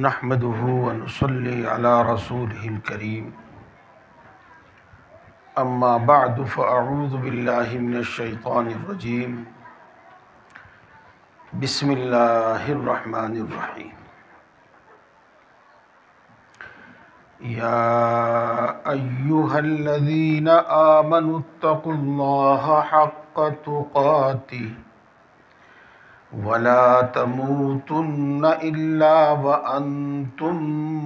نحمده ونصلي على رسوله الكريم اما بعد فاعوذ بالله من الشيطان الرجيم بسم الله الرحمن الرحيم يا أيها الذين آمنوا اتقوا الله حق تقاته ولا تموتن إلا وأنتم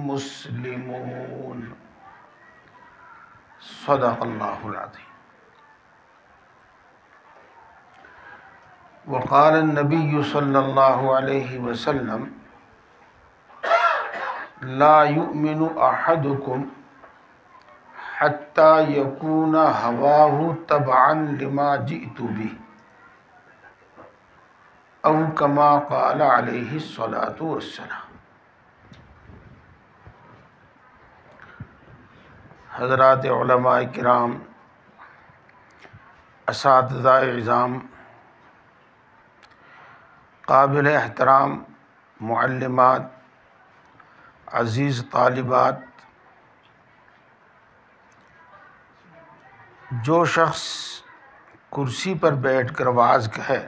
مسلمون صدق الله العظيم. وقال النبي صلى الله عليه وسلم لا يؤمن أحدكم حتى يكون هواه تبعا لما جئت به او كما قال علیہ الصلاۃ والسلام. حضرات علماء کرام، اساتذہ اعظام، قابل احترام معلمات، عزیز طالبات، جو شخص کرسی پر بیٹھ کر وعظ کہے،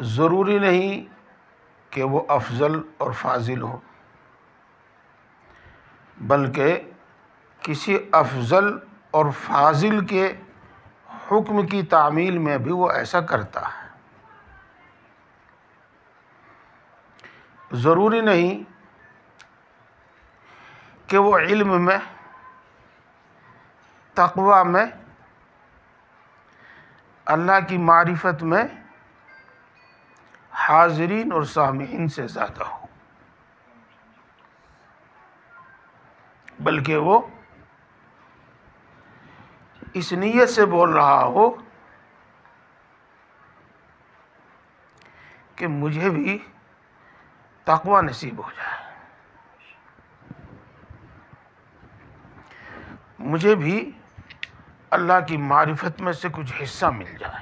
ضروری نہیں کہ وہ افضل اور فاضل ہو، بلکہ کسی افضل اور فاضل کے حکم کی تعمیل میں بھی وہ ایسا کرتا ہے. ضروری نہیں کہ وہ علم میں، تقوی میں، اللہ کی معرفت میں حاضرین اور سامعین سے زیادہ ہو، بلکہ وہ اس نیت سے بول رہا ہو کہ مجھے بھی تقوی نصیب ہو جائے، مجھے بھی اللہ کی معرفت میں سے کچھ حصہ مل جائے.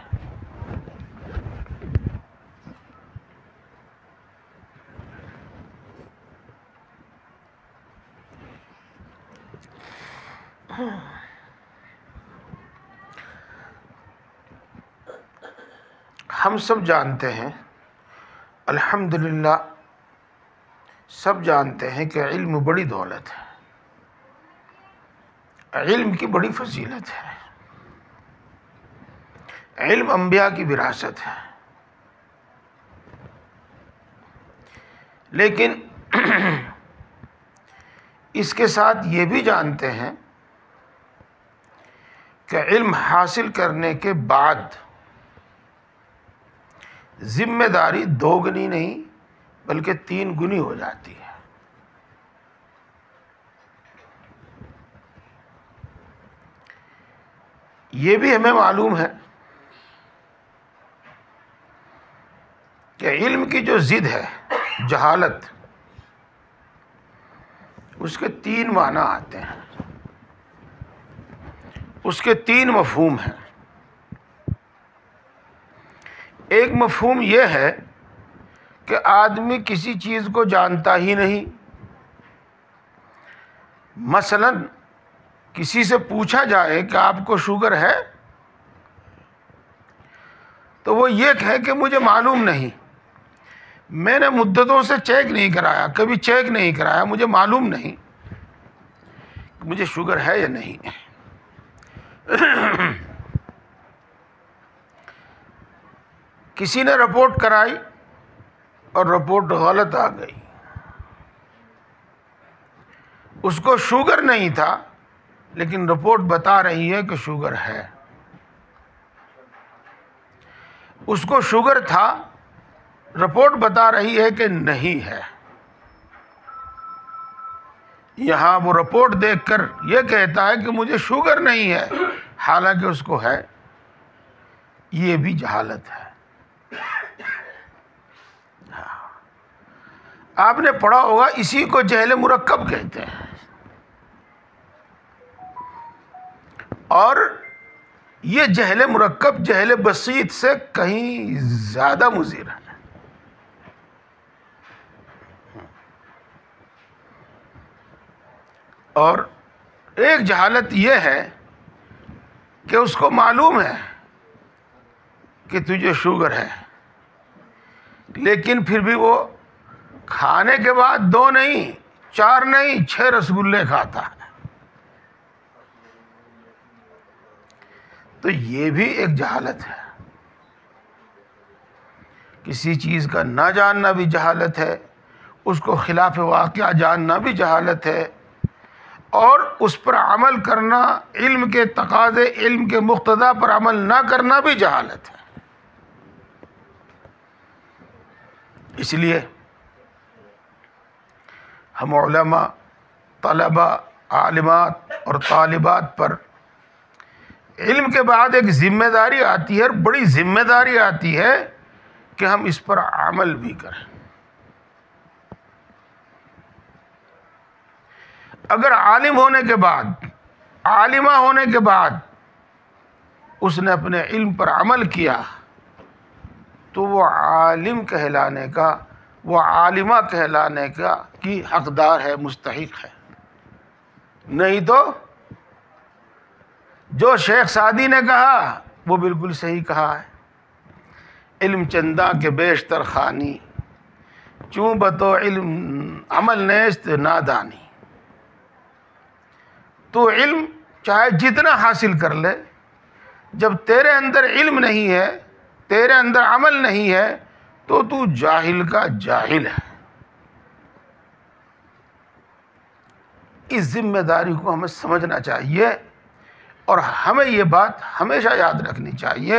ہم سب جانتے ہیں، الحمدللہ سب جانتے ہیں کہ علم بڑی دولت ہے، علم کی بڑی فضیلت ہے، علم انبیاء کی وراثت ہے. لیکن اس کے ساتھ یہ بھی جانتے ہیں کہ علم حاصل کرنے کے بعد ذمہ داری 2 گنی نہیں بلکہ 3 گنی ہو جاتی ہے. یہ بھی ہمیں معلوم ہے کہ علم کی جو ضد ہے، جہالت، اس کے 3 معنی آتے ہیں، اس کے 3 مفہوم ہیں. ایک مفہوم یہ ہے کہ آدمی کسی چیز کو جانتا ہی نہیں. مثلا کسی سے پوچھا جائے کہ آپ کو شوگر ہے، تو وہ یہ کہے کہ مجھے معلوم نہیں، میں نے مدتوں سے چیک نہیں کرایا، کبھی چیک نہیں کرایا، مجھے معلوم نہیں کہ مجھے شوگر ہے یا نہیں. کسی نے رپورٹ کرائی اور رپورٹ غلط آ گئی، اس کو شوگر نہیں تھا لیکن رپورٹ بتا رہی ہے کہ شوگر ہے. اس کو شوگر تھا، رپورٹ بتا رہی ہے کہ نہیں ہے. یہاں وہ رپورٹ دیکھ کر یہ کہتا ہے کہ مجھے شوگر نہیں ہے، حالانکہ اس کو ہے. یہ بھی جہالت ہے. آپ نے پڑھا ہوگا، اسی کو جہل مرکب کہتے ہیں. اور یہ جہل مرکب جہل بسیط سے کہیں زیادہ مضر ہے. اور ایک جہالت یہ ہے کہ اس کو معلوم ہے کہ تجھے شوگر ہے، لیکن پھر بھی وہ کھانے کے بعد 2 نہیں، 4 نہیں، 6 رسگلے کھاتا ہے۔ تو یہ بھی ایک جہالت ہے۔ کسی چیز کا نہ جاننا بھی جہالت ہے، اس کو خلاف واقعہ جاننا بھی جہالت ہے، اور اس پر عمل کرنا، علم کے تقاضے، علم کے مقتضا پر عمل نہ کرنا بھی جہالت ہے۔ اس لیے ہم علماء، طلباء، عالمات اور طالبات پر علم کے بعد ایک ذمہ داری آتی ہے، اور بڑی ذمہ داری آتی ہے کہ ہم اس پر عمل بھی کریں۔ اگر عالم ہونے کے بعد، عالمہ ہونے کے بعد اس نے اپنے علم پر عمل کیا تو وہ عالم کہلانے کا، وہ عالمہ کہلانے کا کی حقدار ہے، مستحق ہے۔ نہیں تو جو شیخ سعدی نے کہا وہ بالکل صحیح کہا ہے، علم چندہ کے بیشتر خانی، چوں بتو علم عمل نیست نادانی۔ تو علم چاہے جتنا حاصل کر لے، جب تیرے اندر علم نہیں ہے، تیرے اندر عمل نہیں ہے، تو تو جاہل کا جاہل ہے۔ اس ذمہ داری کو ہمیں سمجھنا چاہیے، اور ہمیں یہ بات ہمیشہ یاد رکھنی چاہیے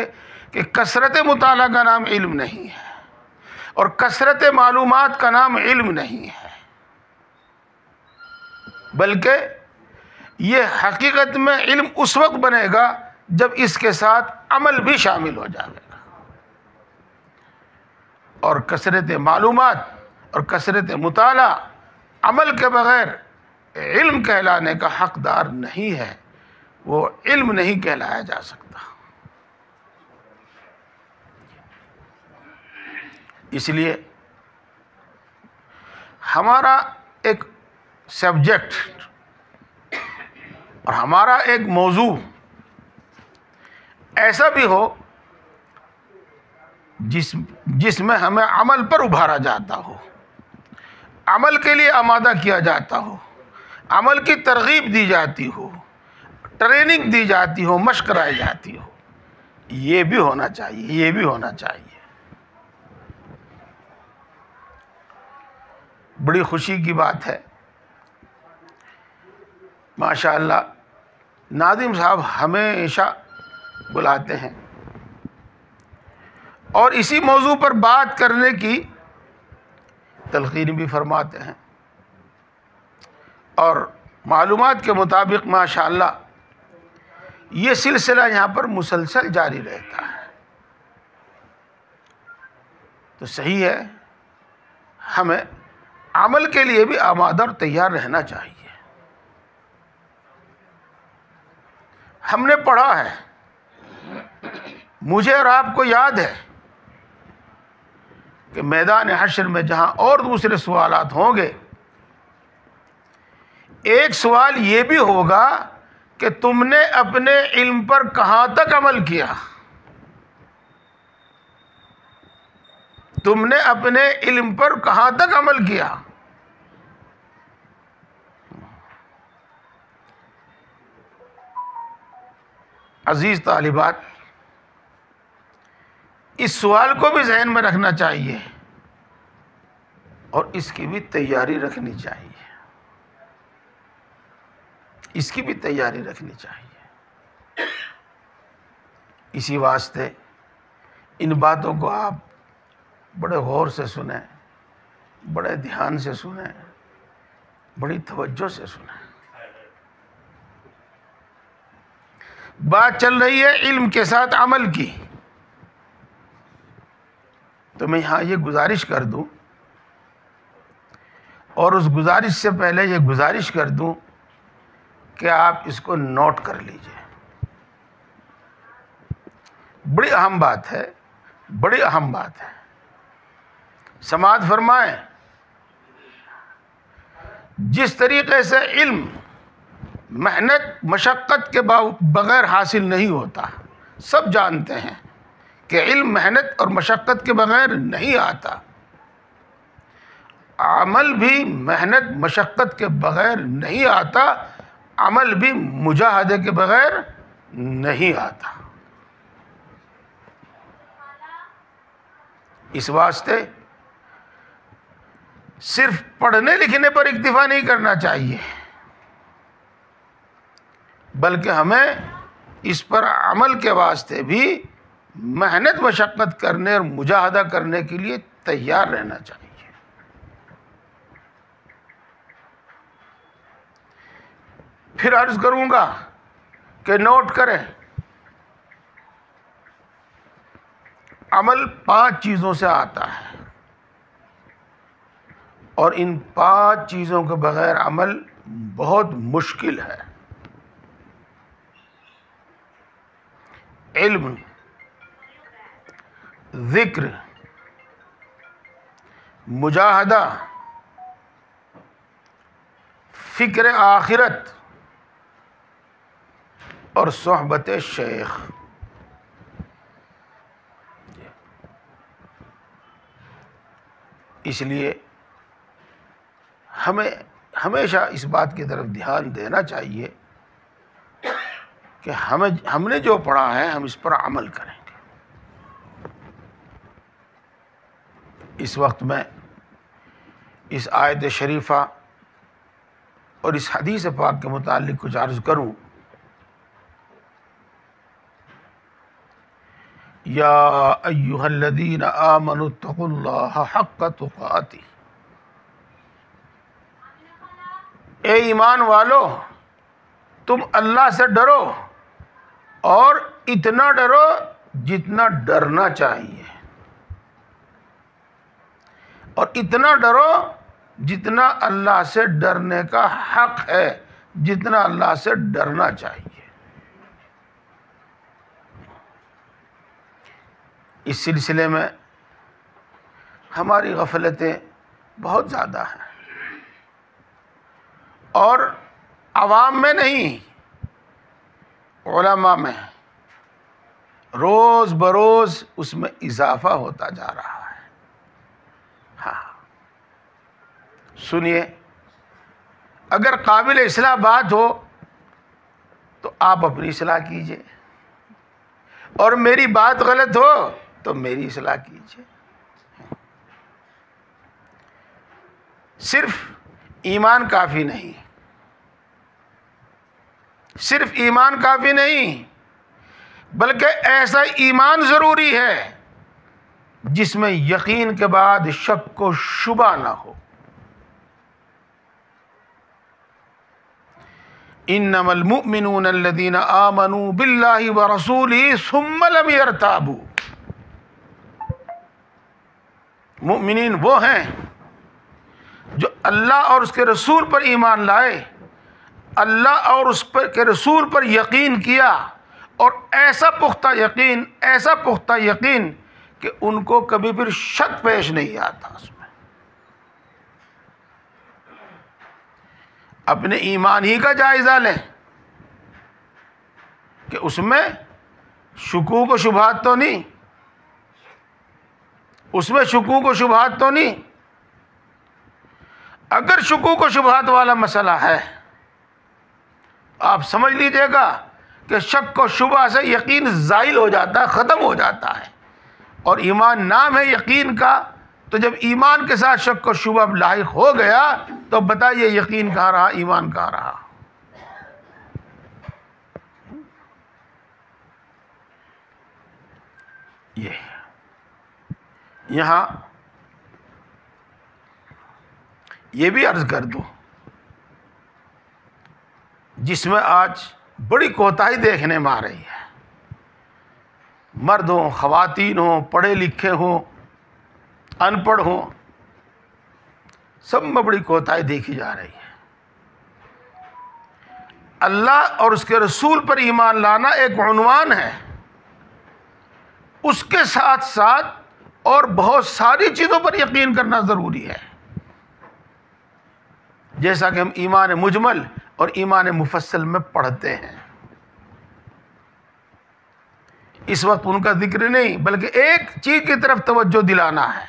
کہ کثرت مطالعہ کا نام علم نہیں ہے، اور کثرت معلومات کا نام علم نہیں ہے، بلکہ یہ حقیقت میں علم اس وقت بنے گا جب اس کے ساتھ عمل بھی شامل ہو جائے گا۔ اور کثرت معلومات اور کثرت مطالعہ عمل کے بغیر علم کہلانے کا حقدار نہیں ہے، وہ علم نہیں کہلایا جا سکتا۔ اس لیے ہمارا ایک سبجیکٹ اور ہمارا ایک موضوع ایسا بھی ہو جس میں ہمیں عمل پر ابھارا جاتا ہو، عمل کے لیے آمادہ کیا جاتا ہو، عمل کی ترغیب دی جاتی ہو، ٹریننگ دی جاتی ہو، مشق کرائی جاتی ہو۔ یہ بھی ہونا چاہیے، یہ بھی ہونا چاہیے۔ بڑی خوشی کی بات ہے، ماشاء اللہ ناظم صاحب ہمیشہ بلاتے ہیں اور اسی موضوع پر بات کرنے کی تلقین بھی فرماتے ہیں، اور معلومات کے مطابق ماشاء اللہ یہ سلسلہ یہاں پر مسلسل جاری رہتا ہے۔ تو صحیح ہے، ہمیں عمل کے لیے بھی آمادہ اور تیار رہنا چاہیے۔ ہم نے پڑھا ہے، مجھے اور آپ کو یاد ہے کہ میدان حشر میں جہاں اور دوسرے سوالات ہوں گے، ایک سوال یہ بھی ہوگا کہ تم نے اپنے علم پر کہاں تک عمل کیا، تم نے اپنے علم پر کہاں تک عمل کیا۔ عزیز طالبات، اس سوال کو بھی ذہن میں رکھنا چاہیے اور اس کی بھی تیاری رکھنی چاہیے، اس کی بھی تیاری رکھنی چاہیے۔ اسی واسطے ان باتوں کو آپ بڑے غور سے سنیں، بڑے دھیان سے سنیں، بڑی توجہ سے سنیں۔ بات چل رہی ہے علم کے ساتھ عمل کی، تو میں یہاں یہ گزارش کر دوں، اور اس گزارش سے پہلے یہ گزارش کر دوں کہ آپ اس کو نوٹ کر لیجئے۔ بڑی اہم بات ہے، بڑی اہم بات ہے۔ سماعت فرمائیں، جس طریقے سے علم محنت مشقت کے بغیر حاصل نہیں ہوتا. سب جانتے ہیں کہ علم محنت اور مشقت کے بغیر نہیں آتا. عمل بھی محنت مشقت کے بغیر نہیں آتا، عمل بھی مجاہدے کے بغیر نہیں آتا. اس واسطے صرف پڑھنے لکھنے پر اکتفا نہیں کرنا چاہیے، بلکہ ہمیں اس پر عمل کے واسطے بھی محنت مشقت کرنے اور مجاہدہ کرنے کے لیے تیار رہنا چاہیے. پھر عرض کروں گا کہ نوٹ کریں، عمل 5 چیزوں سے آتا ہے، اور ان 5 چیزوں کے بغیر عمل بہت مشکل ہے. علم، ذکر، مجاہدہ، فکر آخرت اور صحبت شیخ. اس لیے ہمیں ہمیشہ اس بات کی طرف دھیان دینا چاہیے کہ ہم نے جو پڑھا ہے ہم اس پر عمل کریں گے. اس وقت میں اس آیت شریفہ اور اس حدیث پاک کے متعلق کچھ عرض کروں. یا ایھا الذین آمنوا اتقوا اللہ حق تقاتہ، اے ایمان والو تم اللہ سے ڈرو، اور اتنا ڈرو جتنا ڈرنا چاہیے، اور اتنا ڈرو جتنا اللہ سے ڈرنے کا حق ہے، جتنا اللہ سے ڈرنا چاہیے. اس سلسلے میں ہماری غفلتیں بہت زیادہ ہیں، اور عوام میں نہیں، علماء میں روز بروز اس میں اضافہ ہوتا جا رہا ہے. ہاں سنیے، اگر قابل اصلاح بات ہو تو آپ اپنی اصلاح کیجئے، اور میری بات غلط ہو تو میری اصلاح کیجئے. صرف ایمان کافی نہیں، صرف ایمان کافی نہیں، بلکہ ایسا ایمان ضروری ہے جس میں یقین کے بعد شک و شبہ نہ ہو. انما المؤمنون الذین آمنوا باللہ ورسولہ ثم لم یرتابوا. مؤمنین وہ ہیں جو اللہ اور اس کے رسول پر ایمان لائے، اللہ اور اس کے رسول پر یقین کیا، اور ایسا پختہ یقین کہ ان کو کبھی پھر شک پیش نہیں آتا. اس میں اپنے ایمان ہی کا جائزہ لیں کہ اس میں شکوک و شبہات تو نہیں، اس میں شکوک و شبہات تو نہیں. اگر شکوک و شبہات والا مسئلہ ہے، آپ سمجھ لیجئے گا کہ شک و شبہ سے یقین زائل ہو جاتا ہے، ختم ہو جاتا ہے. اور ایمان نام ہے یقین کا، تو جب ایمان کے ساتھ شک و شبہ لاحق ہو گیا تو بتائیے یقین کہاں رہا، ایمان کہاں رہا. یہاں یہ بھی عرض کر دوں، جس میں آج بڑی کوتاہی دیکھنے میں آ رہی ہے، مرد ہوں، خواتین ہوں، پڑھے لکھے ہوں، ان پڑھ ہوں، سب میں بڑی کوتاہی دیکھی جا رہی ہے. اللہ اور اس کے رسول پر ایمان لانا ایک عنوان ہے، اس کے ساتھ ساتھ اور بہت ساری چیزوں پر یقین کرنا ضروری ہے. جیسا کہ ہم ایمان مجمل اور ایمان مفصل میں پڑھتے ہیں۔ اس وقت ان کا ذکر نہیں، بلکہ ایک چیز کی طرف توجہ دلانا ہے،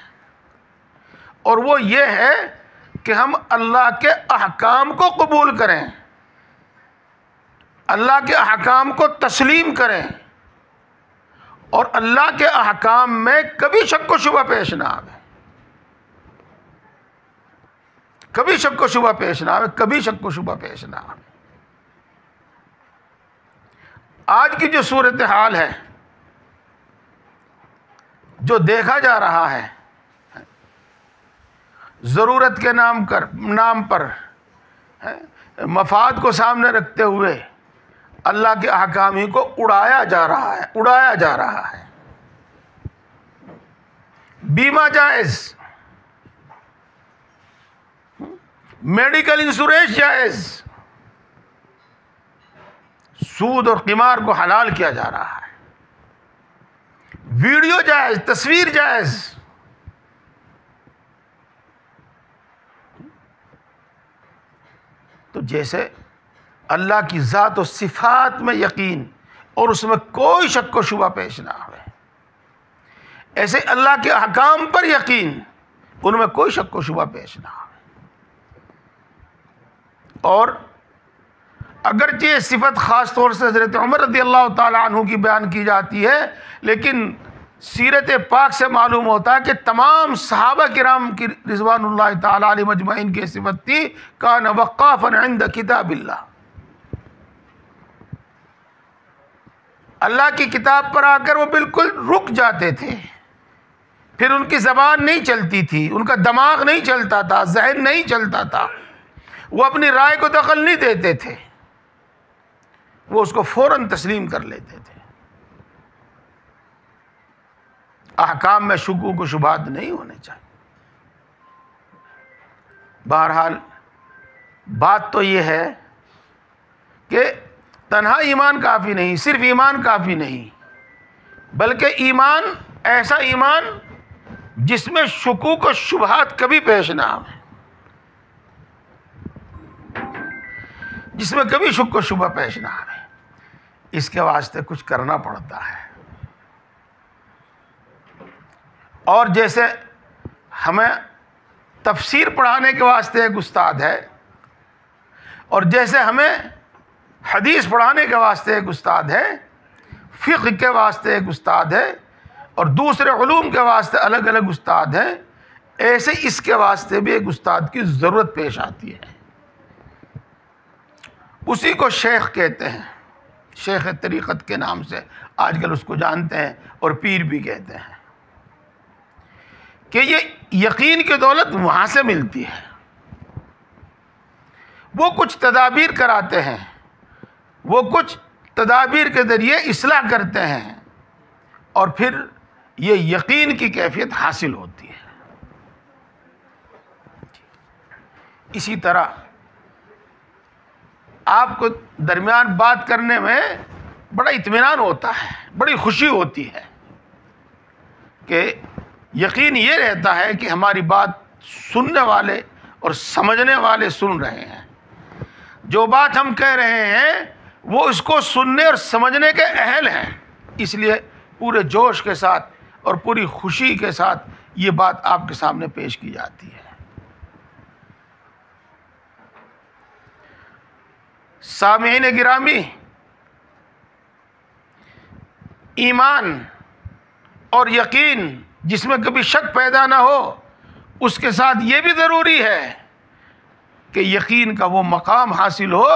اور وہ یہ ہے کہ ہم اللہ کے احکام کو قبول کریں، اللہ کے احکام کو تسلیم کریں، اور اللہ کے احکام میں کبھی شک و شبہ پیش نہ آئے، کبھی شک و شبہ پیش نہ آئے، کبھی شک و شبہ پیش نہ آئے۔ آج کی جو صورتحال ہے، جو دیکھا جا رہا ہے، ضرورت کے نام پر مفاد کو سامنے رکھتے ہوئے اللہ کے احکام ہی کو اڑایا جا رہا ہے۔ بیمہ جائز، میڈیکل انشورنس جائز، سود اور قمار کو حلال کیا جا رہا ہے، ویڈیو جائز، تصویر جائز، تو جیسے اللہ کی ذات و صفات میں یقین اور اس میں کوئی شک و شبہ پیش نہ آئے، ایسے اللہ کے احکام پر یقین، ان میں کوئی شک و شبہ پیش نہ آئے۔ اور اگرچہ یہ صفت خاص طور سے حضرت عمر رضی اللہ تعالیٰ عنہ کی بیان کی جاتی ہے، لیکن سیرت پاک سے معلوم ہوتا ہے کہ تمام صحابہ کرام کی رضوان اللہ تعالیٰ علیہ مجمعین کی صفت تھی، کان وقافا عند کتاب اللہ، اللہ کی کتاب پر آ کر وہ بالکل رک جاتے تھے، پھر ان کی زبان نہیں چلتی تھی، ان کا دماغ نہیں چلتا تھا، ذہن نہیں چلتا تھا، وہ اپنی رائے کو دخل نہیں دیتے تھے، وہ اس کو فوراً تسلیم کر لیتے تھے۔ احکام میں شکوک و شبہات نہیں ہونے چاہیے۔ بہرحال بات تو یہ ہے کہ تنہا ایمان کافی نہیں، صرف ایمان کافی نہیں، بلکہ ایمان، ایسا ایمان جس میں شکوک و شبہات کبھی پیش نہ آئے، جس میں کبھی شک و شبہ پیش نہ آئے، اس کے واسطے کچھ کرنا پڑتا ہے۔ اور جیسے ہمیں تفسیر پڑھانے کے واسطے ایک استاد ہے، اور جیسے ہمیں حدیث پڑھانے کے واسطے ایک استاد ہے، فقہ کے واسطے ایک استاد ہے، اور دوسرے علوم کے واسطے الگ الگ استاد ہیں، ایسے اس کے واسطے بھی ایک استاد کی ضرورت پیش آتی ہے۔ اسی کو شیخ کہتے ہیں، شیخ طریقت کے نام سے آج کل اس کو جانتے ہیں، اور پیر بھی کہتے ہیں، کہ یہ یقین کی دولت وہاں سے ملتی ہے۔ وہ کچھ تدابیر کراتے ہیں، وہ کچھ تدابیر کے ذریعے اصلاح کرتے ہیں، اور پھر یہ یقین کی کیفیت حاصل ہوتی ہے۔ اسی طرح آپ کو درمیان بات کرنے میں بڑا اطمینان ہوتا ہے، بڑی خوشی ہوتی ہے، کہ یقین یہ رہتا ہے کہ ہماری بات سننے والے اور سمجھنے والے سن رہے ہیں، جو بات ہم کہہ رہے ہیں وہ اس کو سننے اور سمجھنے کے اہل ہیں، اس لیے پورے جوش کے ساتھ اور پوری خوشی کے ساتھ یہ بات آپ کے سامنے پیش کی جاتی ہے۔ سامعین گرامی، ایمان اور یقین جس میں کبھی شک پیدا نہ ہو، اس کے ساتھ یہ بھی ضروری ہے کہ یقین کا وہ مقام حاصل ہو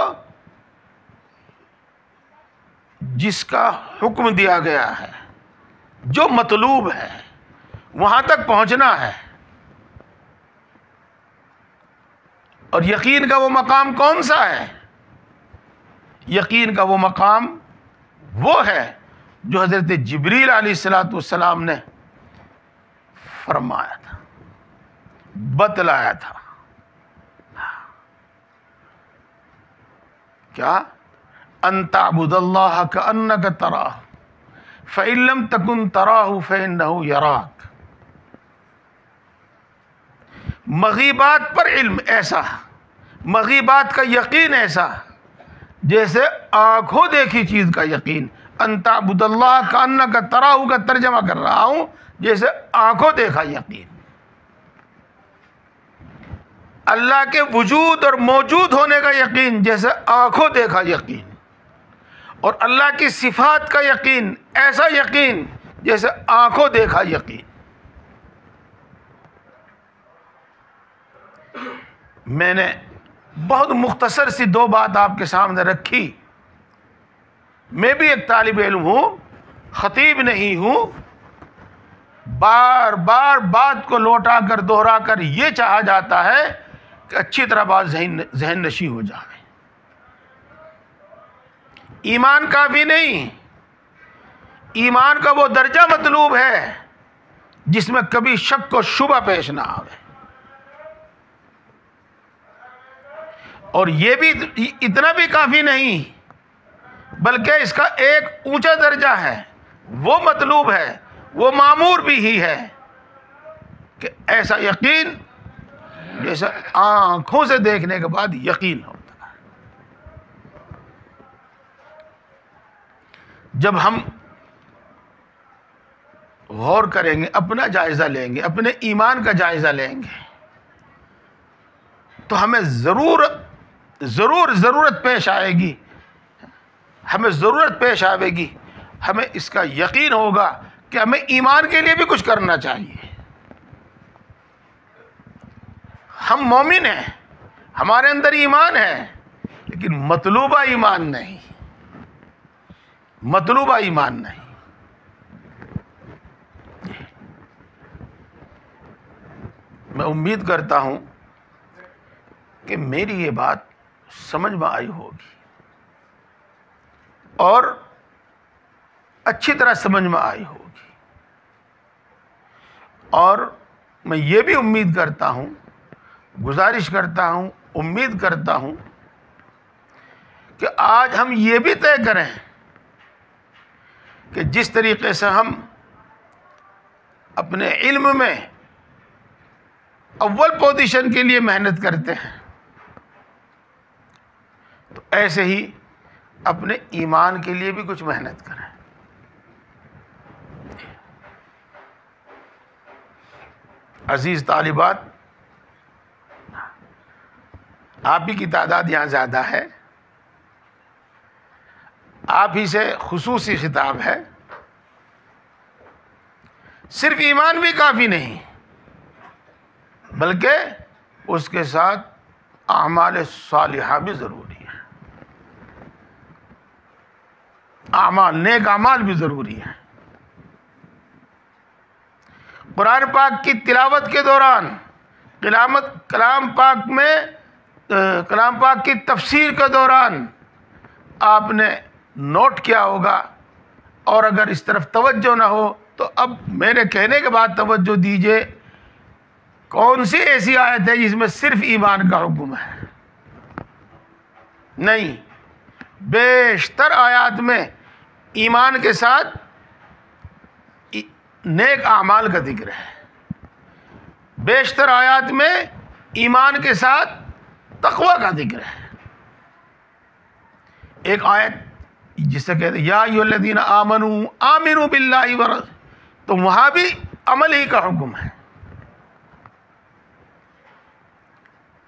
جس کا حکم دیا گیا ہے، جو مطلوب ہے، وہاں تک پہنچنا ہے۔ اور یقین کا وہ مقام کون سا ہے؟ یقین کا وہ مقام وہ ہے جو حضرت جبریل علیہ السلام نے فرمایا تھا، بتلایا تھا۔ کیا؟ ان تعبد اللہ کأنک تراہ فإن لم تکن تراہ فإنہ یراک۔ مغیبات پر علم ایسا، مغیبات کا یقین ایسا جیسے آنکھوں دیکھی چیز کا یقین. ان تعبد اللہ کانک تراہ کا ترجمہ کر رہا ہوں، جیسے آنکھوں دیکھا یقین. اللہ کے وجود اور موجود ہونے کا یقین جیسے آنکھوں دیکھا یقین. اور اللہ کی صفات کا یقین ایسا یقین جیسے آنکھوں دیکھا یقین. میں نے بہت مختصر سی دو بات آپ کے سامنے رکھی. میں بھی ایک طالب علم ہوں، خطیب نہیں ہوں. بار بار بات کو لوٹا کر دوہرا کر یہ چاہا جاتا ہے کہ اچھی طرح بات ذہن نشیں ہو جائے. ایمان کافی نہیں، ایمان کا وہ درجہ مطلوب ہے جس میں کبھی شک و شبہ پیش نہ آئے. اور یہ بھی اتنا بھی کافی نہیں، بلکہ اس کا ایک اونچا درجہ ہے، وہ مطلوب ہے، وہ مامور بھی ہی ہے کہ ایسا یقین جیسے آنکھوں سے دیکھنے کے بعد یقین ہوتا ہے. جب ہم غور کریں گے، اپنا جائزہ لیں گے، اپنے ایمان کا جائزہ لیں گے، تو ہمیں ضرورت پیش آئے گی، ہمیں اس کا یقین ہوگا کہ ہمیں ایمان کے لیے بھی کچھ کرنا چاہیے. ہم مومن ہیں، ہمارے اندر ایمان ہے، لیکن مطلوبہ ایمان نہیں. میں امید کرتا ہوں کہ میری یہ بات سمجھ میں آئی ہوگی اور اچھی طرح سمجھ میں آئی ہوگی. اور میں یہ بھی امید کرتا ہوں، گزارش کرتا ہوں، امید کرتا ہوں کہ آج ہم یہ بھی طے کریں کہ جس طریقے سے ہم اپنے علم میں اول پوزیشن کے لیے محنت کرتے ہیں، تو ایسے ہی اپنے ایمان کے لیے بھی کچھ محنت کریں. عزیز طالبات، آپ ہی کی تعداد یہاں زیادہ ہے، آپ ہی سے خصوصی خطاب ہے. صرف ایمان بھی کافی نہیں، بلکہ اس کے ساتھ اعمال صالحہ بھی ضروری ہے. نیک اعمال بھی ضروری ہے. قرآن پاک کی تلاوت کے دوران، کلام پاک کی تفسیر کے دوران آپ نے نوٹ کیا ہوگا، اور اگر اس طرف توجہ نہ ہو تو اب میرے کہنے کے بعد توجہ دیجئے. کون سی ایسی آیت ہے جس میں صرف ایمان کا حکم ہے؟ نہیں، بیشتر آیات میں ایمان کے ساتھ نیک اعمال کا ذکر ہے. بیشتر آیات میں ایمان کے ساتھ تقوی کا ذکر ہے. ایک آیت جس سے کہتے ہیں یا ایھا الذین آمنوا آمنوا باللہ ورسولہ، تو وہاں بھی عمل ہی کا حکم ہے.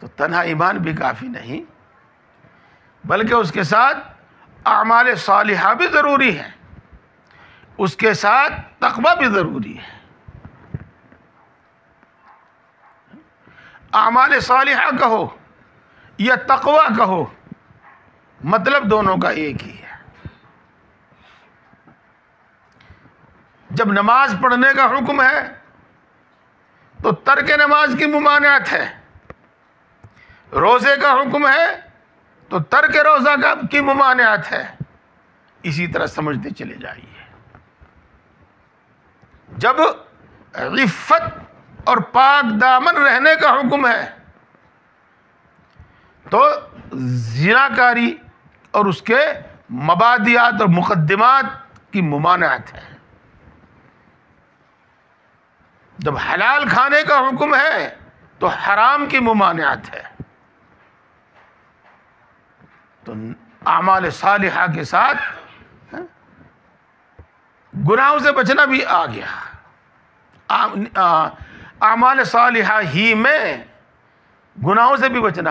تو تنہا ایمان بھی کافی نہیں، بلکہ اس کے ساتھ اعمال صالحہ بھی ضروری ہے، اس کے ساتھ تقوی بھی ضروری ہے. اعمال صالحہ کہو یا تقوی کہو، مطلب دونوں کا ایک ہی ہے. جب نماز پڑھنے کا حکم ہے تو ترک نماز کی ممانعت ہے. روزے کا حکم ہے تو ترک روزہ کی ممانعت ہے. اسی طرح سمجھتے چلے جائیے. جب عفت اور پاک دامن رہنے کا حکم ہے تو زناکاری اور اس کے مبادیات اور مقدمات کی ممانعت ہے. جب حلال کھانے کا حکم ہے تو حرام کی ممانعت ہے. تو اعمال صالحہ کے ساتھ گناہوں سے بچنا بھی آ گیا، اعمال صالحہ ہی میں گناہوں سے بھی بچنا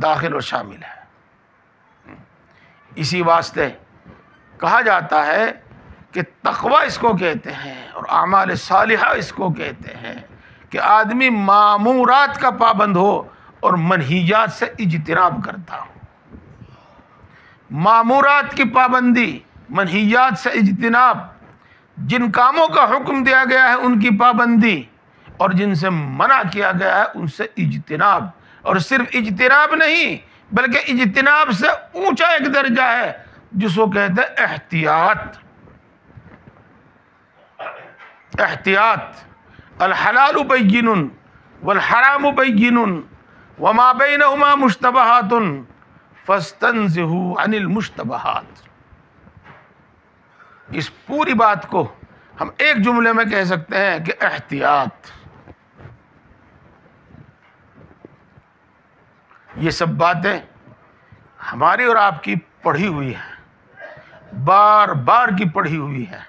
داخل اور شامل ہے۔ اسی واسطے کہا جاتا ہے کہ تقوی اس کو کہتے ہیں اور اعمال صالحہ اس کو کہتے ہیں کہ آدمی مامورات کا پابند ہو اور منہیات سے اجتناب کرتا ہو۔ مامورات کی پابندی، منہیات سے اجتناب، جن کاموں کا حکم دیا گیا ہے ان کی پابندی اور جن سے منع کیا گیا ہے ان سے اجتناب، اور صرف اجتناب نہیں بلکہ اجتناب سے اونچا ایک درجہ ہے جس کو کہتے ہیں احتیاط۔ احتیاط، الحلال بین والحرام بین وما بینہما مشتبہات فاستنزہوا عن المشتبہات۔ اس پوری بات کو ہم ایک جملے میں کہہ سکتے ہیں کہ احتیاط۔ یہ سب باتیں ہماری اور آپ کی پڑھی ہوئی ہیں، بار بار کی پڑھی ہوئی ہیں،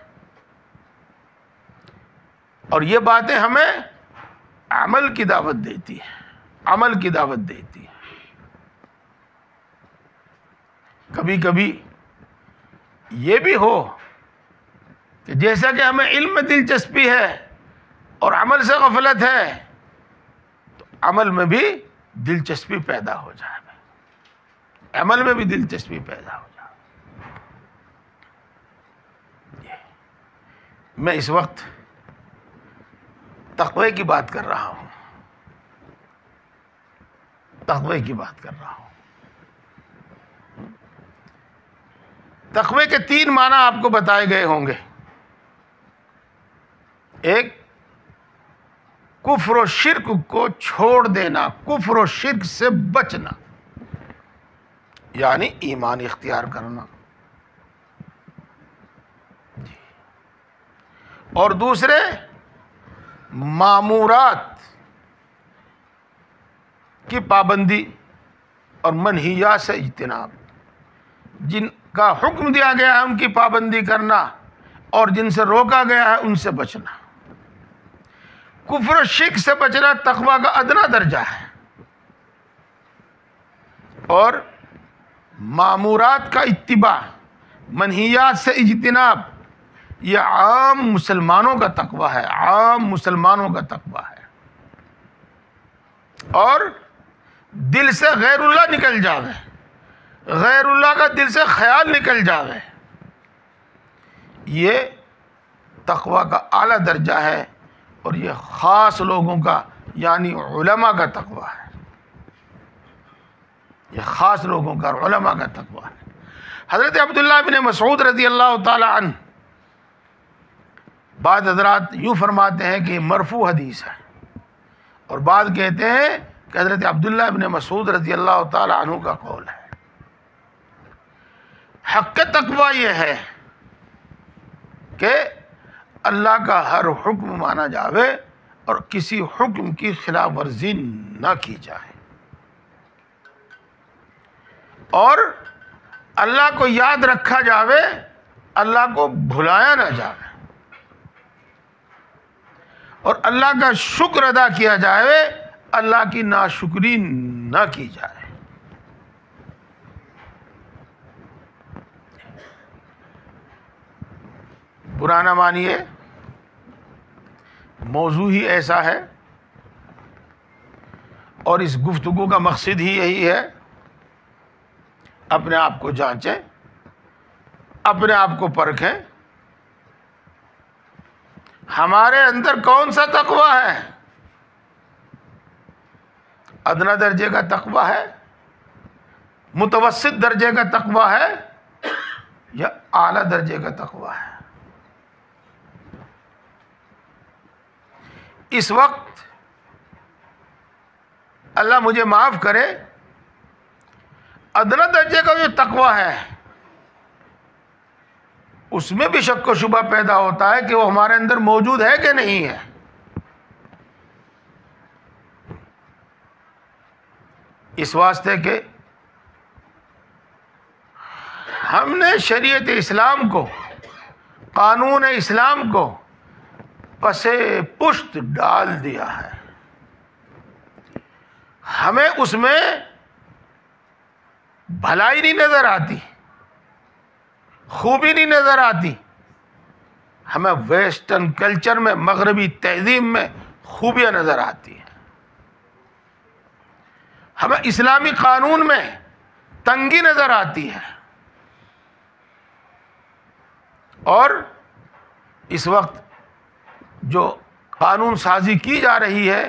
اور یہ باتیں ہمیں عمل کی دعوت دیتی ہیں، عمل کی دعوت دیتی ہیں۔ کبھی کبھی یہ بھی ہو کہ جیسا کہ ہمیں علم میں دلچسپی ہے اور عمل سے غفلت ہے، تو عمل میں بھی دلچسپی پیدا ہو جائے، عمل میں بھی دلچسپی پیدا ہو جائے۔ میں اس وقت تقوی کی بات کر رہا ہوں، تقوی کی بات کر رہا ہوں۔ تقوی کے 3 معنی آپ کو بتائے گئے ہوں گے۔ ایک، کفر و شرک کو چھوڑ دینا، کفر و شرک سے بچنا، یعنی ایمان اختیار کرنا، اور دوسرے مامورات کی پابندی اور منہیات سے اجتناب، جن کا حکم دیا گیا ہے ان کی پابندی کرنا اور جن سے روکا گیا ہے ان سے بچنا۔ کفر و شرک سے بچنا تقوی کا ادنا درجہ ہے، اور مامورات کا اتباع، منہیات سے اجتناب، یہ عام مسلمانوں کا تقوی ہے، عام مسلمانوں کا تقوی ہے۔ اور دل سے غیر اللہ نکل جاوے، غیر اللہ کا دل سے خیال نکل جاوے، یہ تقوی کا اعلیٰ درجہ ہے، اور یہ خاص لوگوں کا یعنی علماء کا تقوی ہے، یہ خاص لوگوں کا اور علماء کا تقوی ہے۔ حضرت عبداللہ بن مسعود رضی اللہ تعالی عنہ، بعض حضرات یوں فرماتے ہیں کہ یہ مرفوع حدیث ہے، اور بعض کہتے ہیں کہ حضرت عبداللہ بن مسعود رضی اللہ تعالی عنہ کا قول ہے۔ حق تقوی یہ ہے کہ اللہ کا ہر حکم مانا جاوے اور کسی حکم کی خلاف ورزی نہ کی جائے، اور اللہ کو یاد رکھا جاوے، اللہ کو بھلایا نہ جائے، اور اللہ کا شکر ادا کیا جائے، اللہ کی ناشکری نہ کی جائے۔ برا نہ مانیے، موضوع ہی ایسا ہے، اور اس گفتگو کا مقصد ہی یہی ہے۔ اپنے آپ کو جانچیں، اپنے آپ کو پرکھیں، ہمارے اندر کون سا تقوی ہے؟ ادنا درجے کا تقوی ہے، متوسط درجے کا تقوی ہے، یا اعلیٰ درجے کا تقوی ہے؟ اس وقت اللہ مجھے معاف کرے، ادنا درجے کا جو تقوی ہے اس میں بھی شک و شبہ پیدا ہوتا ہے کہ وہ ہمارے اندر موجود ہے کہ نہیں ہے۔ اس واسطے کہ ہم نے شریعت اسلام کو، قانون اسلام کو پس پشت ڈال دیا ہے. ہمیں اس میں بھلائی نہیں نظر آتی، خوبی نہیں نظر آتی. ہمیں ویسٹرن کلچر میں، مغربی تہذیب میں خوبیاں نظر آتی ہیں. ہمیں اسلامی قانون میں تنگی نظر آتی ہے. اور اس وقت جو قانون سازی کی جا رہی ہے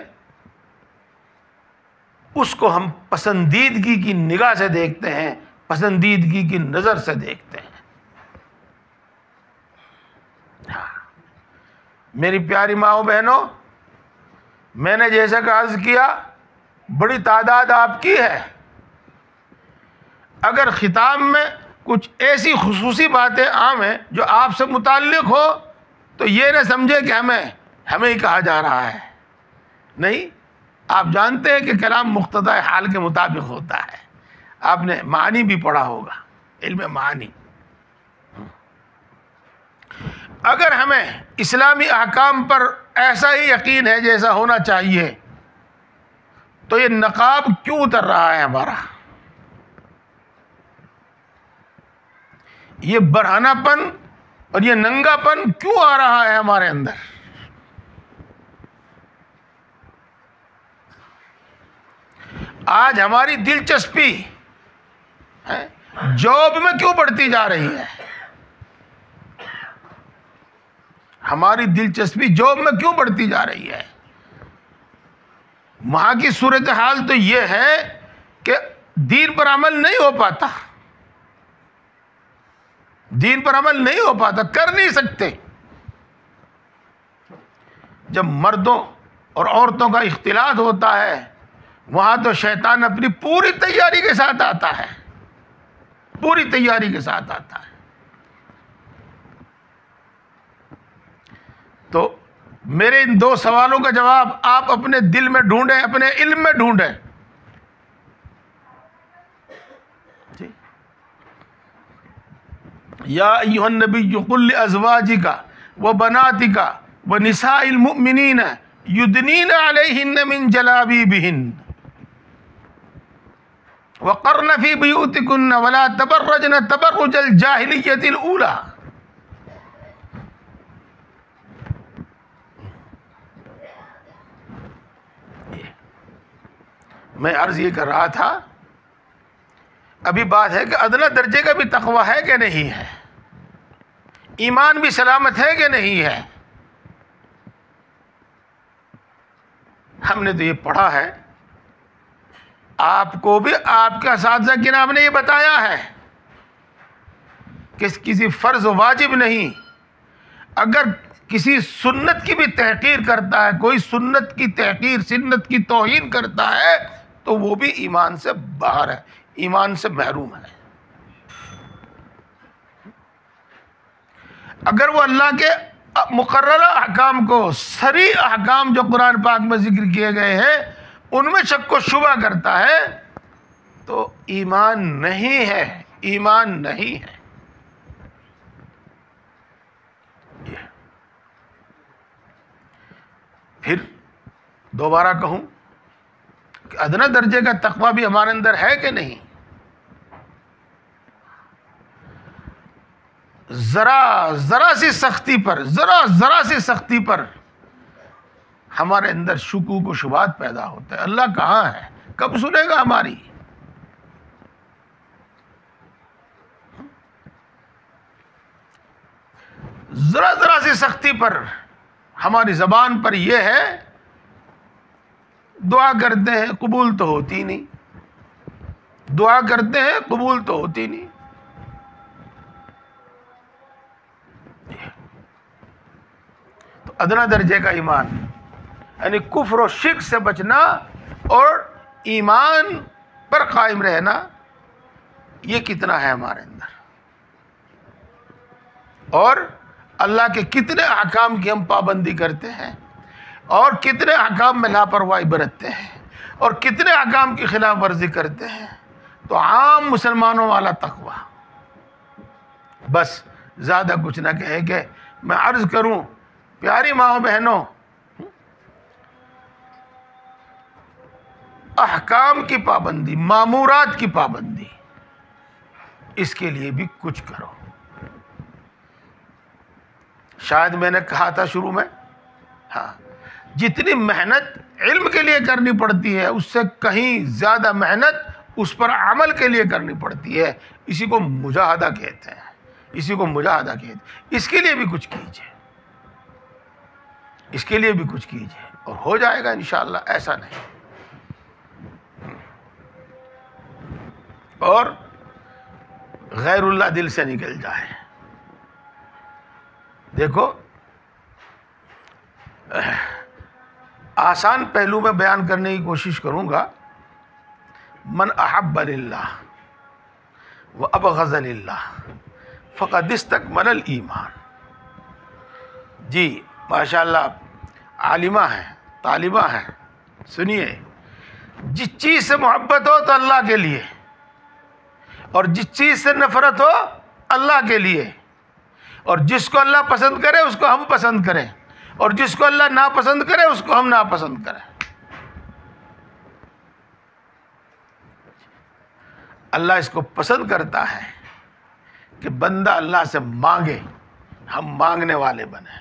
اس کو ہم پسندیدگی کی نگاہ سے دیکھتے ہیں، پسندیدگی کی نظر سے دیکھتے ہیں. میری پیاری ماؤں بہنوں، میں نے جیسا کہ عرض کیا بڑی تعداد آپ کی ہے. اگر خطاب میں کچھ ایسی خصوصی باتیں عام ہیں جو آپ سے متعلق ہو تو یہ نہ سمجھے کہ ہمیں ہی کہا جا رہا ہے. نہیں، آپ جانتے ہیں کہ کلام مقتضی حال کے مطابق ہوتا ہے. آپ نے معنی بھی پڑھا ہوگا، علم معنی. اگر ہمیں اسلامی احکام پر ایسا ہی یقین ہے جیسا ہونا چاہیے تو یہ نقاب کیوں اتر رہا ہے ہمارا؟ یہ برہنہ پن اور یہ ننگا پن کیوں آ رہا ہے ہمارے اندر؟ آج ہماری دلچسپی جاب میں کیوں بڑھتی جا رہی ہے؟ ہماری دلچسپی جاب میں کیوں بڑھتی جا رہی ہے؟ وہاں کی صورتحال تو یہ ہے کہ دین پر عمل نہیں ہو پاتا، دین پر عمل نہیں ہو پاتا، کر نہیں سکتے. جب مردوں اور عورتوں کا اختلاط ہوتا ہے وہاں تو شیطان اپنی پوری تیاری کے ساتھ آتا ہے، پوری تیاری کے ساتھ آتا ہے. تو میرے ان دو سوالوں کا جواب آپ اپنے دل میں ڈھونڈیں، اپنے علم میں ڈھونڈیں. یا ایھا النبی قل لازواجک وبناتک ونساء المؤمنین یدنین علیہن من جلابیبہن وقرن فی بیوتکن ولا تبرجن تبرج الجاہلیۃ الاولی. میں عرض یہ کر رہا تھا، ابھی بات ہے کہ ادنیٰ درجے کا بھی تقویٰ ہے کہ نہیں ہے، ایمان بھی سلامت ہے کہ نہیں ہے. ہم نے تو یہ پڑھا ہے، آپ کو بھی آپ کے اساتذہ کرام نے یہ بتایا ہے کہ کسی فرض واجب نہیں. اگر کسی سنت کی بھی تحقیر کرتا ہے، کوئی سنت کی تحقیر، سنت کی توہین کرتا ہے تو وہ بھی ایمان سے باہر ہے، ایمان سے محروم ہے. اگر وہ اللہ کے مقررہ احکام کو، صریح احکام جو قرآن پاک میں ذکر کیے گئے ہیں ان میں شک و شبہ کرتا ہے تو ایمان نہیں ہے، ایمان نہیں ہے. پھر دوبارہ کہوں کہ ادنیٰ درجے کا تقویٰ بھی ہمارے اندر ہے کہ نہیں؟ ذرا سی سختی پر، ذرا سی سختی پر ہمارے اندر شکوک و شبہات پیدا ہوتے ہیں. اللہ کہاں ہے؟ کب سنے گا ہماری؟ ذرا سی سختی پر ہماری زبان پر یہ ہے، دعا کرتے ہیں قبول تو ہوتی نہیں، دعا کرتے ہیں قبول تو ہوتی نہیں. تو ادنیٰ درجے کا ایمان یعنی کفر و شرک سے بچنا اور ایمان پر قائم رہنا، یہ کتنا ہے ہمارے اندر، اور اللہ کے کتنے احکام کی ہم پابندی کرتے ہیں اور کتنے احکام میں لاپرواہی برتتے ہیں اور کتنے احکام کی خلاف ورزی کرتے ہیں. تو عام مسلمانوں والا تقویٰ بس زیادہ کچھ نہ کہے کہ میں عرض کروں پیاری ماؤں بہنوں، احکام کی پابندی، مامورات کی پابندی، اس کے لیے بھی کچھ کرو۔ شاید میں نے کہا تھا شروع میں، ہاں، جتنی محنت علم کے لیے کرنی پڑتی ہے اس سے کہیں زیادہ محنت اس پر عمل کے لیے کرنی پڑتی ہے۔ اسی کو مجاہدہ کہتے ہیں، اسی کو مجاہدہ کہتے ہیں۔ اس کے لیے بھی کچھ کیجئے، اس کے لیے بھی کچھ کیجئے، اور ہو جائے گا انشاءاللہ، ایسا نہیں۔ اور غیر اللہ دل سے نکل جائے۔ دیکھو، آسان پہلو میں بیان کرنے کی کوشش کروں گا۔ من احب للہ وابغض للہ فقد استکمل الایمان۔ جی ماشاءاللہ، عالمہ ہیں، طالبہ ہیں، سنیے، جس چیز سے محبت ہو تو اللہ کے لیے، اور جس چیز سے نفرت ہو اللہ کے لیے، اور جس کو اللہ پسند کرے اس کو ہم پسند کریں، اور جس کو اللہ ناپسند کرے اس کو ہم ناپسند کریں۔ اللہ اس کو پسند کرتا ہے کہ بندہ اللہ سے مانگے، ہم مانگنے والے بنیں۔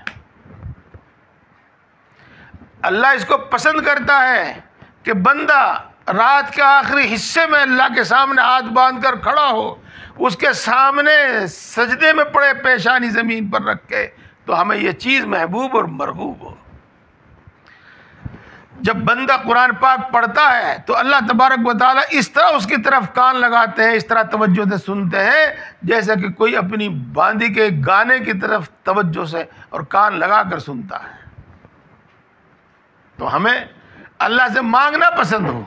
اللہ اس کو پسند کرتا ہے کہ بندہ رات کے آخری حصے میں اللہ کے سامنے ہاتھ باندھ کر کھڑا ہو، اس کے سامنے سجدے میں پڑے پیشانی زمین پر رکھ کے، تو ہمیں یہ چیز محبوب اور مرغوب ہو۔ جب بندہ قرآن پاک پڑھتا ہے تو اللہ تبارک و تعالیٰ اس طرح اس کی طرف کان لگاتے ہیں، اس طرح توجہ سے سنتے ہیں جیسا کہ کوئی اپنی باندی کے گانے کی طرف توجہ سے اور کان لگا کر سنتا ہے۔ تو ہمیں اللہ سے مانگنا پسند ہو،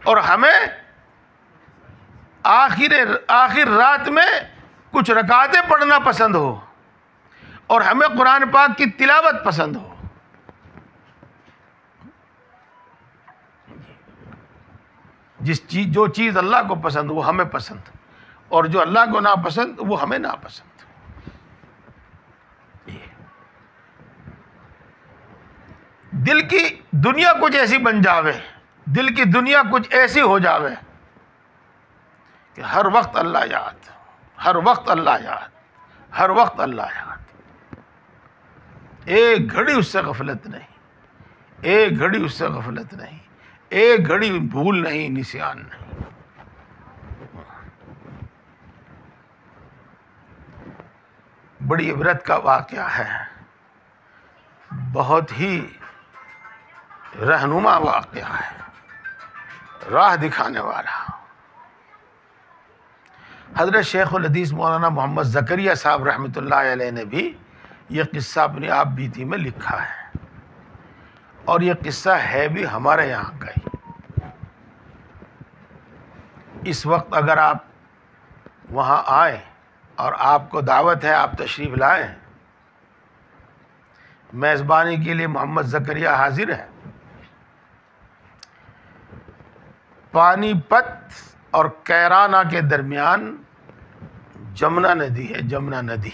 اور ہمیں آخر رات میں کچھ رکعتیں پڑھنا پسند ہو، اور ہمیں قرآن پاک کی تلاوت پسند ہو۔ جو چیز اللہ کو پسند وہ ہمیں پسند، اور جو اللہ کو ناپسند وہ ہمیں ناپسند۔ دل کی دنیا کچھ ایسی بن جاوے، دل کی دنیا کچھ ایسی ہو جاوے کہ ہر وقت اللہ یاد، ہر وقت اللہ یاد، ہر وقت اللہ یاد، ایک گھڑی اس سے غفلت نہیں، ایک گھڑی اس سے غفلت نہیں، ایک گھڑی بھول نہیں، نسیان نہیں۔ بڑی عبرت کا واقعہ ہے، بہت ہی رہنما واقعہ ہے، راہ دکھانے والا۔ حضرت شیخ الحدیث مولانا محمد زکریا صاحب رحمۃ اللہ علیہ نے بھی یہ قصہ اپنی آپ بیتی میں لکھا ہے، اور یہ قصہ ہے بھی ہمارے یہاں کا ہی۔ اس وقت اگر آپ وہاں آئیں اور آپ کو دعوت ہے، آپ تشریف لائیں، میزبانی کے لیے محمد زکریا حاضر ہے۔ پانی پت اور کیرانہ کے درمیان جمنا ندی ہے، جمنا ندی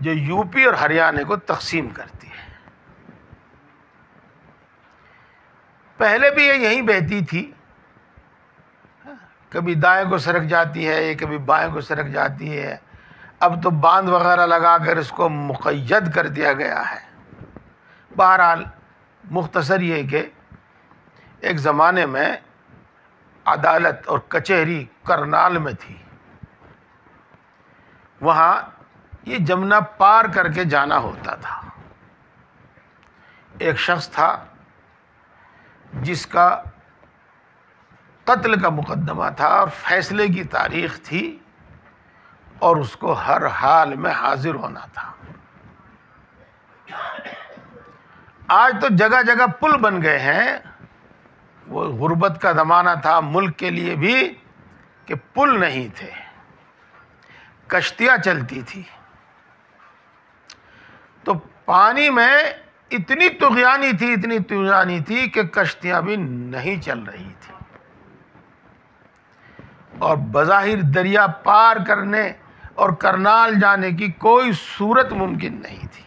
جو یوپی اور ہریانہ کو تقسیم کرتی ہے۔ پہلے بھی یہ یہیں بہتی تھی، کبھی دائیں کو سرک جاتی ہے، کبھی بائیں کو سرک جاتی ہے۔ اب تو باندھ وغیرہ لگا کر اس کو مقید کر دیا گیا ہے۔ بہرحال مختصر یہ کہ ایک زمانے میں عدالت اور کچہری کرنال میں تھی، وہاں یہ جمنا پار کر کے جانا ہوتا تھا۔ ایک شخص تھا جس کا قتل کا مقدمہ تھا اور فیصلے کی تاریخ تھی، اور اس کو ہر حال میں حاضر ہونا تھا۔ آج تو جگہ جگہ پل بن گئے ہیں، وہ غربت کا زمانہ تھا ملک کے لیے بھی کہ پل نہیں تھے، کشتیاں چلتی تھی۔ تو پانی میں اتنی طغیانی تھی کہ کشتیاں بھی نہیں چل رہی تھی، اور بظاہر دریا پار کرنے اور کرنال جانے کی کوئی صورت ممکن نہیں تھی۔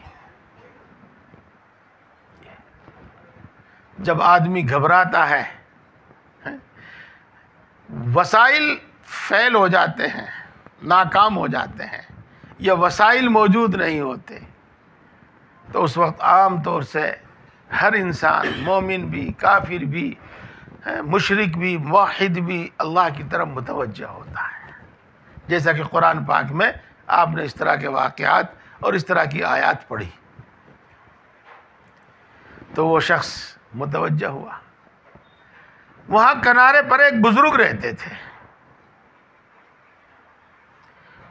جب آدمی گھبراتا ہے، وسائل فیل ہو جاتے ہیں، ناکام ہو جاتے ہیں، یا وسائل موجود نہیں ہوتے، تو اس وقت عام طور سے ہر انسان، مومن بھی، کافر بھی، مشرک بھی، موحد بھی، اللہ کی طرف متوجہ ہوتا ہے۔ جیسا کہ قرآن پاک میں آپ نے اس طرح کے واقعات اور اس طرح کی آیات پڑھی، تو وہ شخص متوجہ ہوا۔ وہاں کنارے پر ایک بزرگ رہتے تھے،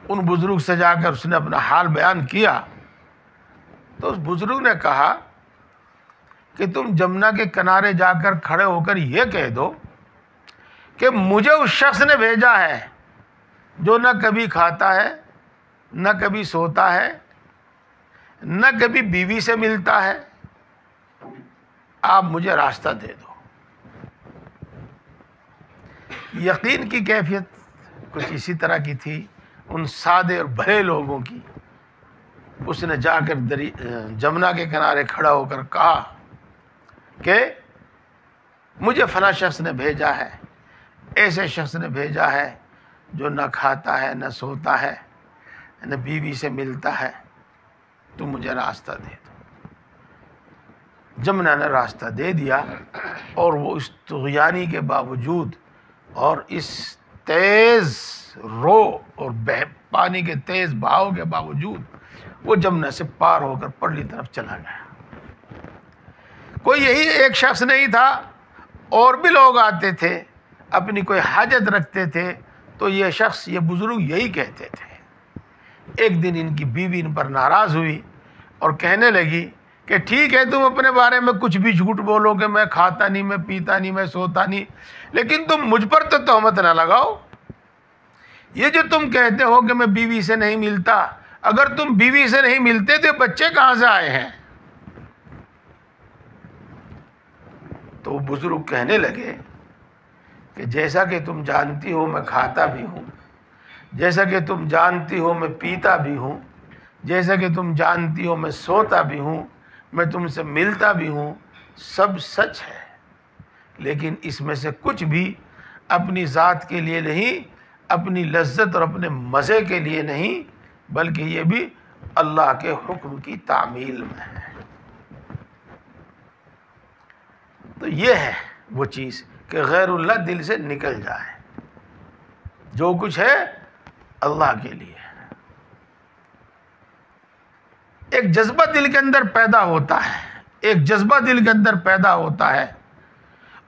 ان بزرگ سے جا کر اس نے اپنا حال بیان کیا، تو اس بزرگ نے کہا کہ تم جمنا کے کنارے جا کر کھڑے ہو کر یہ کہہ دو کہ مجھے اس شخص نے بھیجا ہے جو نہ کبھی کھاتا ہے، نہ کبھی سوتا ہے، نہ کبھی بیوی سے ملتا ہے، آپ مجھے راستہ دے دو۔ یقین کی کیفیت کچھ اسی طرح کی تھی ان سادے اور بھلے لوگوں کی۔ اس نے جا کر جمنا کے کنارے کھڑا ہو کر کہا کہ مجھے فلاں شخص نے بھیجا ہے، ایسے شخص نے بھیجا ہے جو نہ کھاتا ہے، نہ سوتا ہے، نہ بیوی سے ملتا ہے، تم مجھے راستہ دے دو۔ جمنا نے راستہ دے دیا، اور وہ اس طغیانی کے باوجود اور اس تیز رو اور پانی کے تیز بہاؤ کے باوجود وہ جمنا سے پار ہو کر پرلی طرف چلا گیا۔ کوئی یہی ایک شخص نہیں تھا، اور بھی لوگ آتے تھے، اپنی کوئی حاجت رکھتے تھے، تو یہ شخص، یہ بزرگ یہی کہتے تھے۔ ایک دن ان کی بیوی ان پر ناراض ہوئی اور کہنے لگی کہ ٹھیک ہے، تم اپنے بارے میں کچھ بھی جھوٹ بولو کہ میں کھاتا نہیں، میں پیتا نہیں، میں سوتا نہیں، لیکن تم مجھ پر تو تہمت نہ لگاؤ۔ یہ جو تم کہتے ہو کہ میں بیوی سے نہیں ملتا، اگر تم بیوی سے نہیں ملتے تو بچے کہاں سے آئے ہیں؟ تو وہ بزرگ کہنے لگے کہ جیسا کہ تم جانتی ہو میں کھاتا بھی ہوں، جیسا کہ تم جانتی ہو میں پیتا بھی ہوں، جیسا کہ تم جانتی ہو میں سوتا بھی ہوں، میں تم سے ملتا بھی ہوں، سب سچ ہے، لیکن اس میں سے کچھ بھی اپنی ذات کے لیے نہیں، اپنی لذت اور اپنے مزے کے لیے نہیں، بلکہ یہ بھی اللہ کے حکم کی تعمیل میں ہے۔ تو یہ ہے وہ چیز کہ غیر اللہ دل سے نکل جائے، جو کچھ ہے اللہ کے لیے۔ ایک جذبہ دل کے اندر پیدا ہوتا ہے، ایک جذبہ دل کے اندر پیدا ہوتا ہے،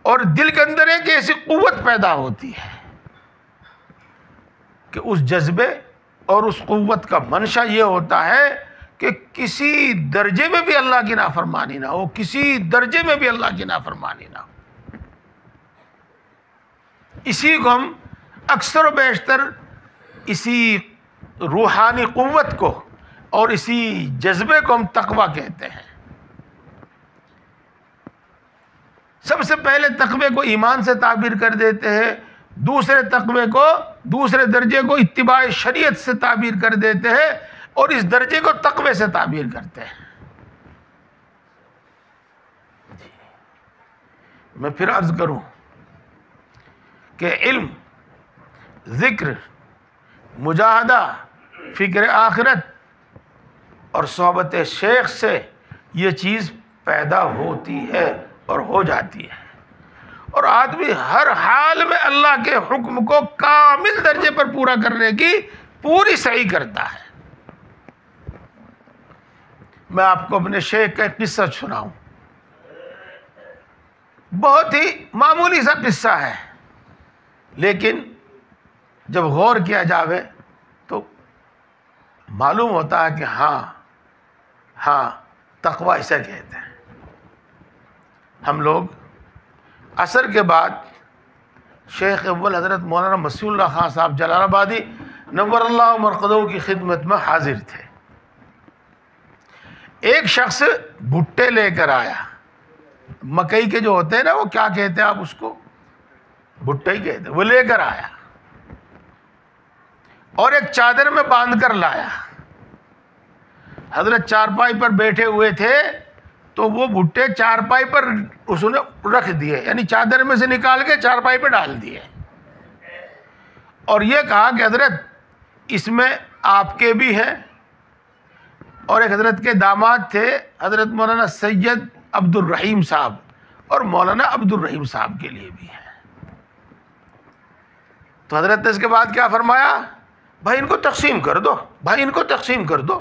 اور دل کے اندر ایک ایسی قوت پیدا ہوتی ہے کہ اس جذبے اور اس قوت کا منشا یہ ہوتا ہے کہ کسی درجے میں بھی اللہ کی نافرمانی نہ ہو، کسی درجے میں بھی اللہ کی نافرمانی نہ ہو۔ اسی کو ہم اکثر و بیشتر، اسی روحانی قوت کو اور اسی جذبے کو ہم تقویٰ کہتے ہیں۔ سب سے پہلے تقوی کو ایمان سے تعبیر کر دیتے ہیں، دوسرے تقوی کو، دوسرے درجے کو اتباع شریعت سے تعبیر کر دیتے ہیں، اور اس درجے کو تقوی سے تعبیر کرتے ہیں۔ میں پھر عرض کروں کہ علم، ذکر، مجاہدہ، فکر آخرت اور صحبت شیخ سے یہ چیز پیدا ہوتی ہے اور ہو جاتی ہے، اور آدمی ہر حال میں اللہ کے حکم کو کامل درجے پر پورا کرنے کی پوری سعی کرتا ہے۔ میں آپ کو اپنے شیخ کا ایک قصہ سناؤں، بہت ہی معمولی سا قصہ ہے، لیکن جب غور کیا جاوے تو معلوم ہوتا ہے کہ ہاں تقویٰ اسے کہتے ہیں۔ ہم لوگ عصر کے بعد شیخ اول حضرت مولانا مسیح اللہ خان صاحب جلال آبادی نور اللہ مرقدہ کی خدمت میں حاضر تھے۔ ایک شخص بھٹے لے کر آیا، مکئی کے جو ہوتے ہیں نا، وہ کیا کہتے ہیں آپ اس کو؟ بھٹے ہی کہتے ہیں۔ وہ لے کر آیا، اور ایک چادر میں باندھ کر لایا. حضرت چارپائی پر بیٹھے ہوئے تھے تو وہ بھٹے چارپائی پر اس نے رکھ دیے، یعنی چادر میں سے نکال کے چارپائی پہ ڈال دیے، اور یہ کہا کہ حضرت اس میں آپ کے بھی ہیں، اور ایک حضرت کے داماد تھے حضرت مولانا سید عبد الرحیم صاحب، اور مولانا عبد الرحیم صاحب کے لیے بھی ہے. تو حضرت نے اس کے بعد کیا فرمایا؟ بھائی ان کو تقسیم کر دو، بھائی ان کو تقسیم کر دو.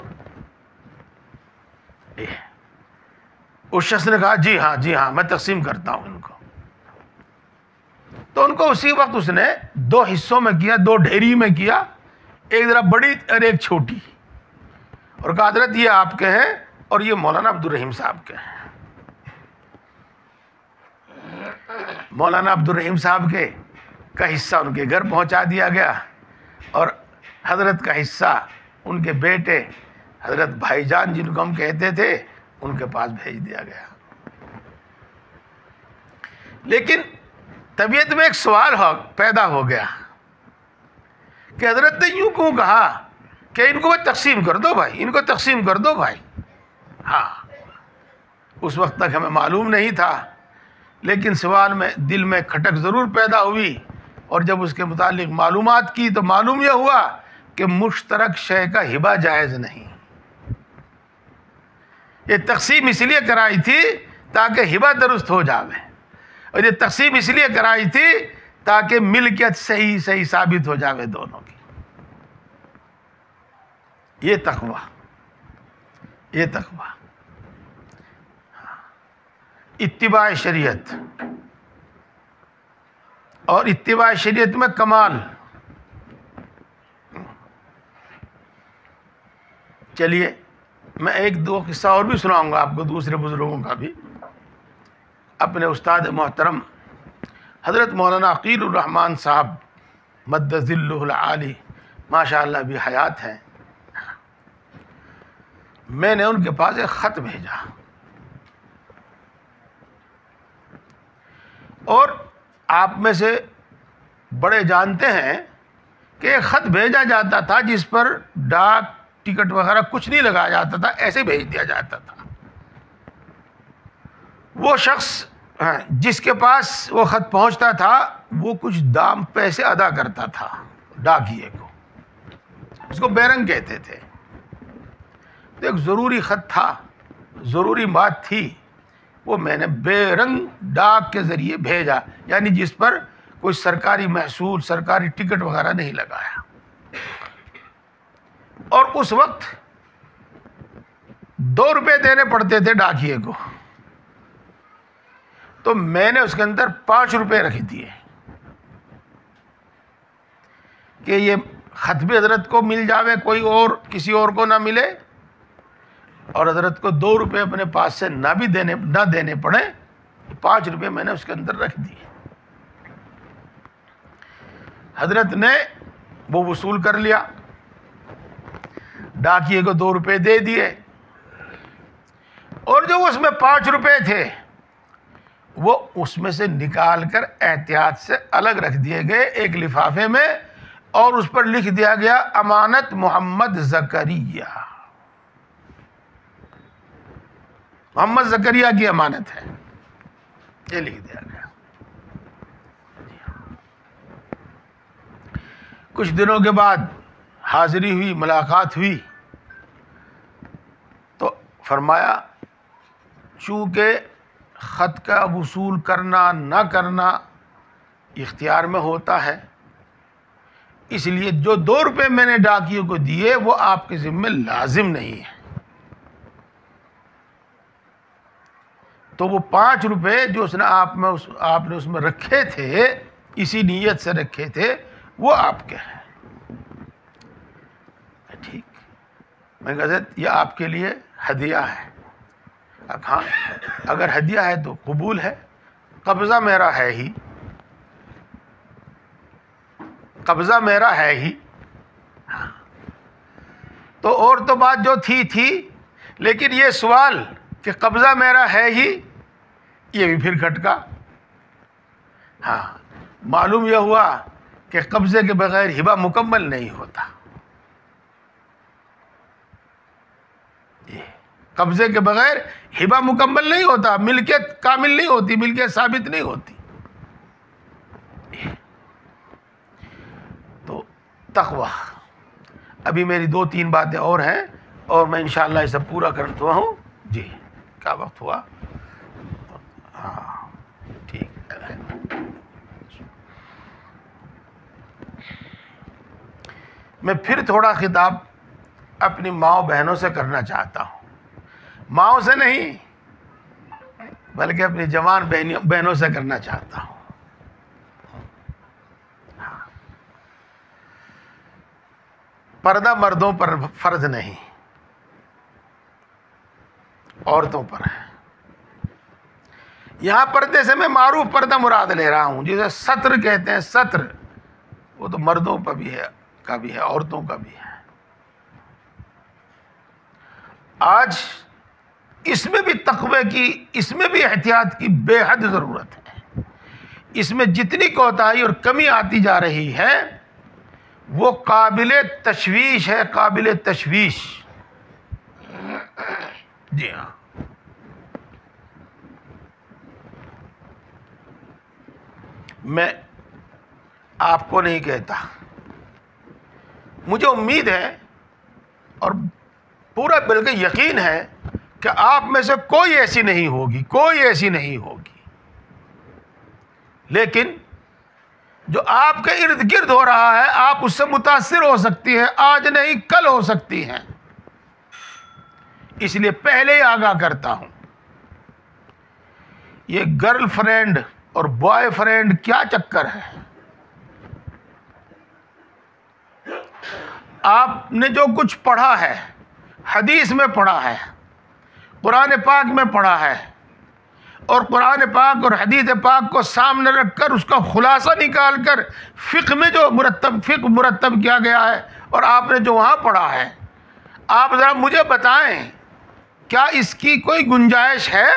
اس شخص نے کہا جی ہاں میں تقسیم کرتا ہوں ان کو. تو ان کو اسی وقت اس نے 2 حصوں میں کیا، 2 ڈھیری میں کیا، ایک ذرا بڑی اور ایک چھوٹی، اور کہا حضرت یہ آپ کے ہیں اور یہ مولانا عبد الرحیم صاحب کے ہیں. مولانا عبد الرحیم صاحب کے کا حصہ ان کے گھر پہنچا دیا گیا، اور حضرت کا حصہ ان کے بیٹے حضرت بھائی جان جن کو ہم کہتے تھے ان کے پاس بھیج دیا گیا. لیکن طبیعت میں ایک سوال پیدا ہو گیا کہ حضرت نے یوں کیوں کہا کہ ان کو تقسیم کر دو بھائی، ان کو تقسیم کر دو بھائی. ہاں اس وقت تک ہمیں معلوم نہیں تھا، لیکن سوال میں دل میں کھٹک ضرور پیدا ہوئی، اور جب اس کے متعلق معلومات کی تو معلوم یہ ہوا کہ مشترک شے کا ہبہ جائز نہیں. یہ تقسیم اس لیے کرائی تھی تاکہ ہبہ درست ہو جاوے، اور یہ تقسیم اس لیے کرائی تھی تاکہ ملکیت صحیح ثابت ہو جاوے دونوں کی. یہ تقویٰ اتباع شریعت، اور اتباع شریعت میں کمال. چلیے میں 1-2 قصہ اور بھی سناؤں گا آپ کو، دوسرے بزرگوں کا بھی. اپنے استاد محترم حضرت مولانا عقیل الرحمن صاحب مد ظلہ العالی ماشاء اللہ بھی حیات ہیں. میں نے ان کے پاس ایک خط بھیجا، اور آپ میں سے بڑے جانتے ہیں کہ ایک خط بھیجا جاتا تھا جس پر ڈاک ٹکٹ وغیرہ کچھ نہیں لگایا جاتا تھا، ایسے بھیج دیا جاتا تھا. وہ شخص جس کے پاس وہ خط پہنچتا تھا وہ کچھ دام پیسے ادا کرتا تھا ڈاکیے کو، اس کو بیرنگ کہتے تھے. تو ایک ضروری خط تھا، ضروری بات تھی، وہ میں نے بیرنگ ڈاک کے ذریعے بھیجا، یعنی جس پر کوئی سرکاری محصول، سرکاری ٹکٹ وغیرہ نہیں لگایا. اور اس وقت 2 روپے دینے پڑتے تھے ڈاکیے کو، تو میں نے اس کے اندر 5 روپے رکھ دیے کہ یہ خط بھی حضرت کو مل جاوے، کوئی اور کسی اور کو نہ ملے، اور حضرت کو 2 روپے اپنے پاس سے نہ دینے پڑے. 5 روپے میں نے اس کے اندر رکھ دیے. حضرت نے وہ وصول کر لیا، ڈاکیے کو 2 روپے دے دیے، اور جو اس میں 5 روپے تھے وہ اس میں سے نکال کر احتیاط سے الگ رکھ دیے گئے ایک لفافے میں، اور اس پر لکھ دیا گیا امانت محمد زکریا. محمد زکریا کی امانت ہے، یہ لکھ دیا گیا. کچھ دنوں کے بعد حاضری ہوئی، ملاقات ہوئی، تو فرمایا چونکہ خط کا وصول کرنا نہ کرنا اختیار میں ہوتا ہے، اس لیے جو 2 روپے میں نے ڈاکیوں کو دیے وہ آپ کے ذمہ لازم نہیں ہے. تو وہ 5 روپے جو آپ نے اس میں رکھے تھے، اسی نیت سے رکھے تھے، وہ آپ کے ہیں. ٹھیک، میں کہا حضرت یہ آپ کے لیے ہدیہ ہے. ہاں اگر ہدیہ ہے تو قبول ہے، قبضہ میرا ہے ہی، قبضہ میرا ہے ہی. تو اور تو بات جو تھی، لیکن یہ سوال کہ قبضہ میرا ہے ہی، یہ بھی پھر کھٹکا. ہاں معلوم یہ ہوا کہ قبضے کے بغیر ہبہ مکمل نہیں ہوتا. قبضے کے بغیر ہبہ مکمل نہیں ہوتا، ملکیت کامل نہیں ہوتی، ملکیت ثابت نہیں ہوتی. تو تقوی. ابھی میری 2-3 باتیں اور ہیں اور میں انشاءاللہ اسے پورا کرتا ہوں. جی کیا وقت ہوا؟ ہاں ٹھیک ہے. میں پھر تھوڑا خطاب اپنی ماؤں بہنوں سے کرنا چاہتا ہوں. ماؤں سے نہیں بلکہ اپنی جوان بہنوں سے کرنا چاہتا ہوں. پردہ مردوں پر فرض نہیں، عورتوں پر ہے. یہاں پردے سے میں معروف پردہ مراد لے رہا ہوں جسے ستر کہتے ہیں. ستر وہ تو مردوں پر بھی ہے، کا بھی ہے، عورتوں کا بھی ہے. آج اس میں بھی تقوی کی، اس میں بھی احتیاط کی بے حد ضرورت ہے. اس میں جتنی کوتاہی اور کمی آتی جا رہی ہے وہ قابل تشویش ہے، قابل تشویش. جی ہاں. میں آپ کو نہیں کہتا، مجھے امید ہے اور پورا بلکہ یقین ہے کہ آپ میں سے کوئی ایسی نہیں ہوگی، کوئی ایسی نہیں ہوگی. لیکن جو آپ کے ارد گرد ہو رہا ہے آپ اس سے متاثر ہو سکتی ہیں، آج نہیں کل ہو سکتی ہیں. اس لیے پہلے ہی آگاہ کرتا ہوں، یہ گرل فرینڈ اور بوائے فرینڈ کیا چکر ہے؟ آپ نے جو کچھ پڑھا ہے، حدیث میں پڑھا ہے، قرآن پاک میں پڑھا ہے، اور قرآن پاک اور حدیث پاک کو سامنے رکھ کر اس کا خلاصہ نکال کر فقہ میں جو فقہ مرتب کیا گیا ہے اور آپ نے جو وہاں پڑھا ہے، آپ ذرا مجھے بتائیں کیا اس کی کوئی گنجائش ہے؟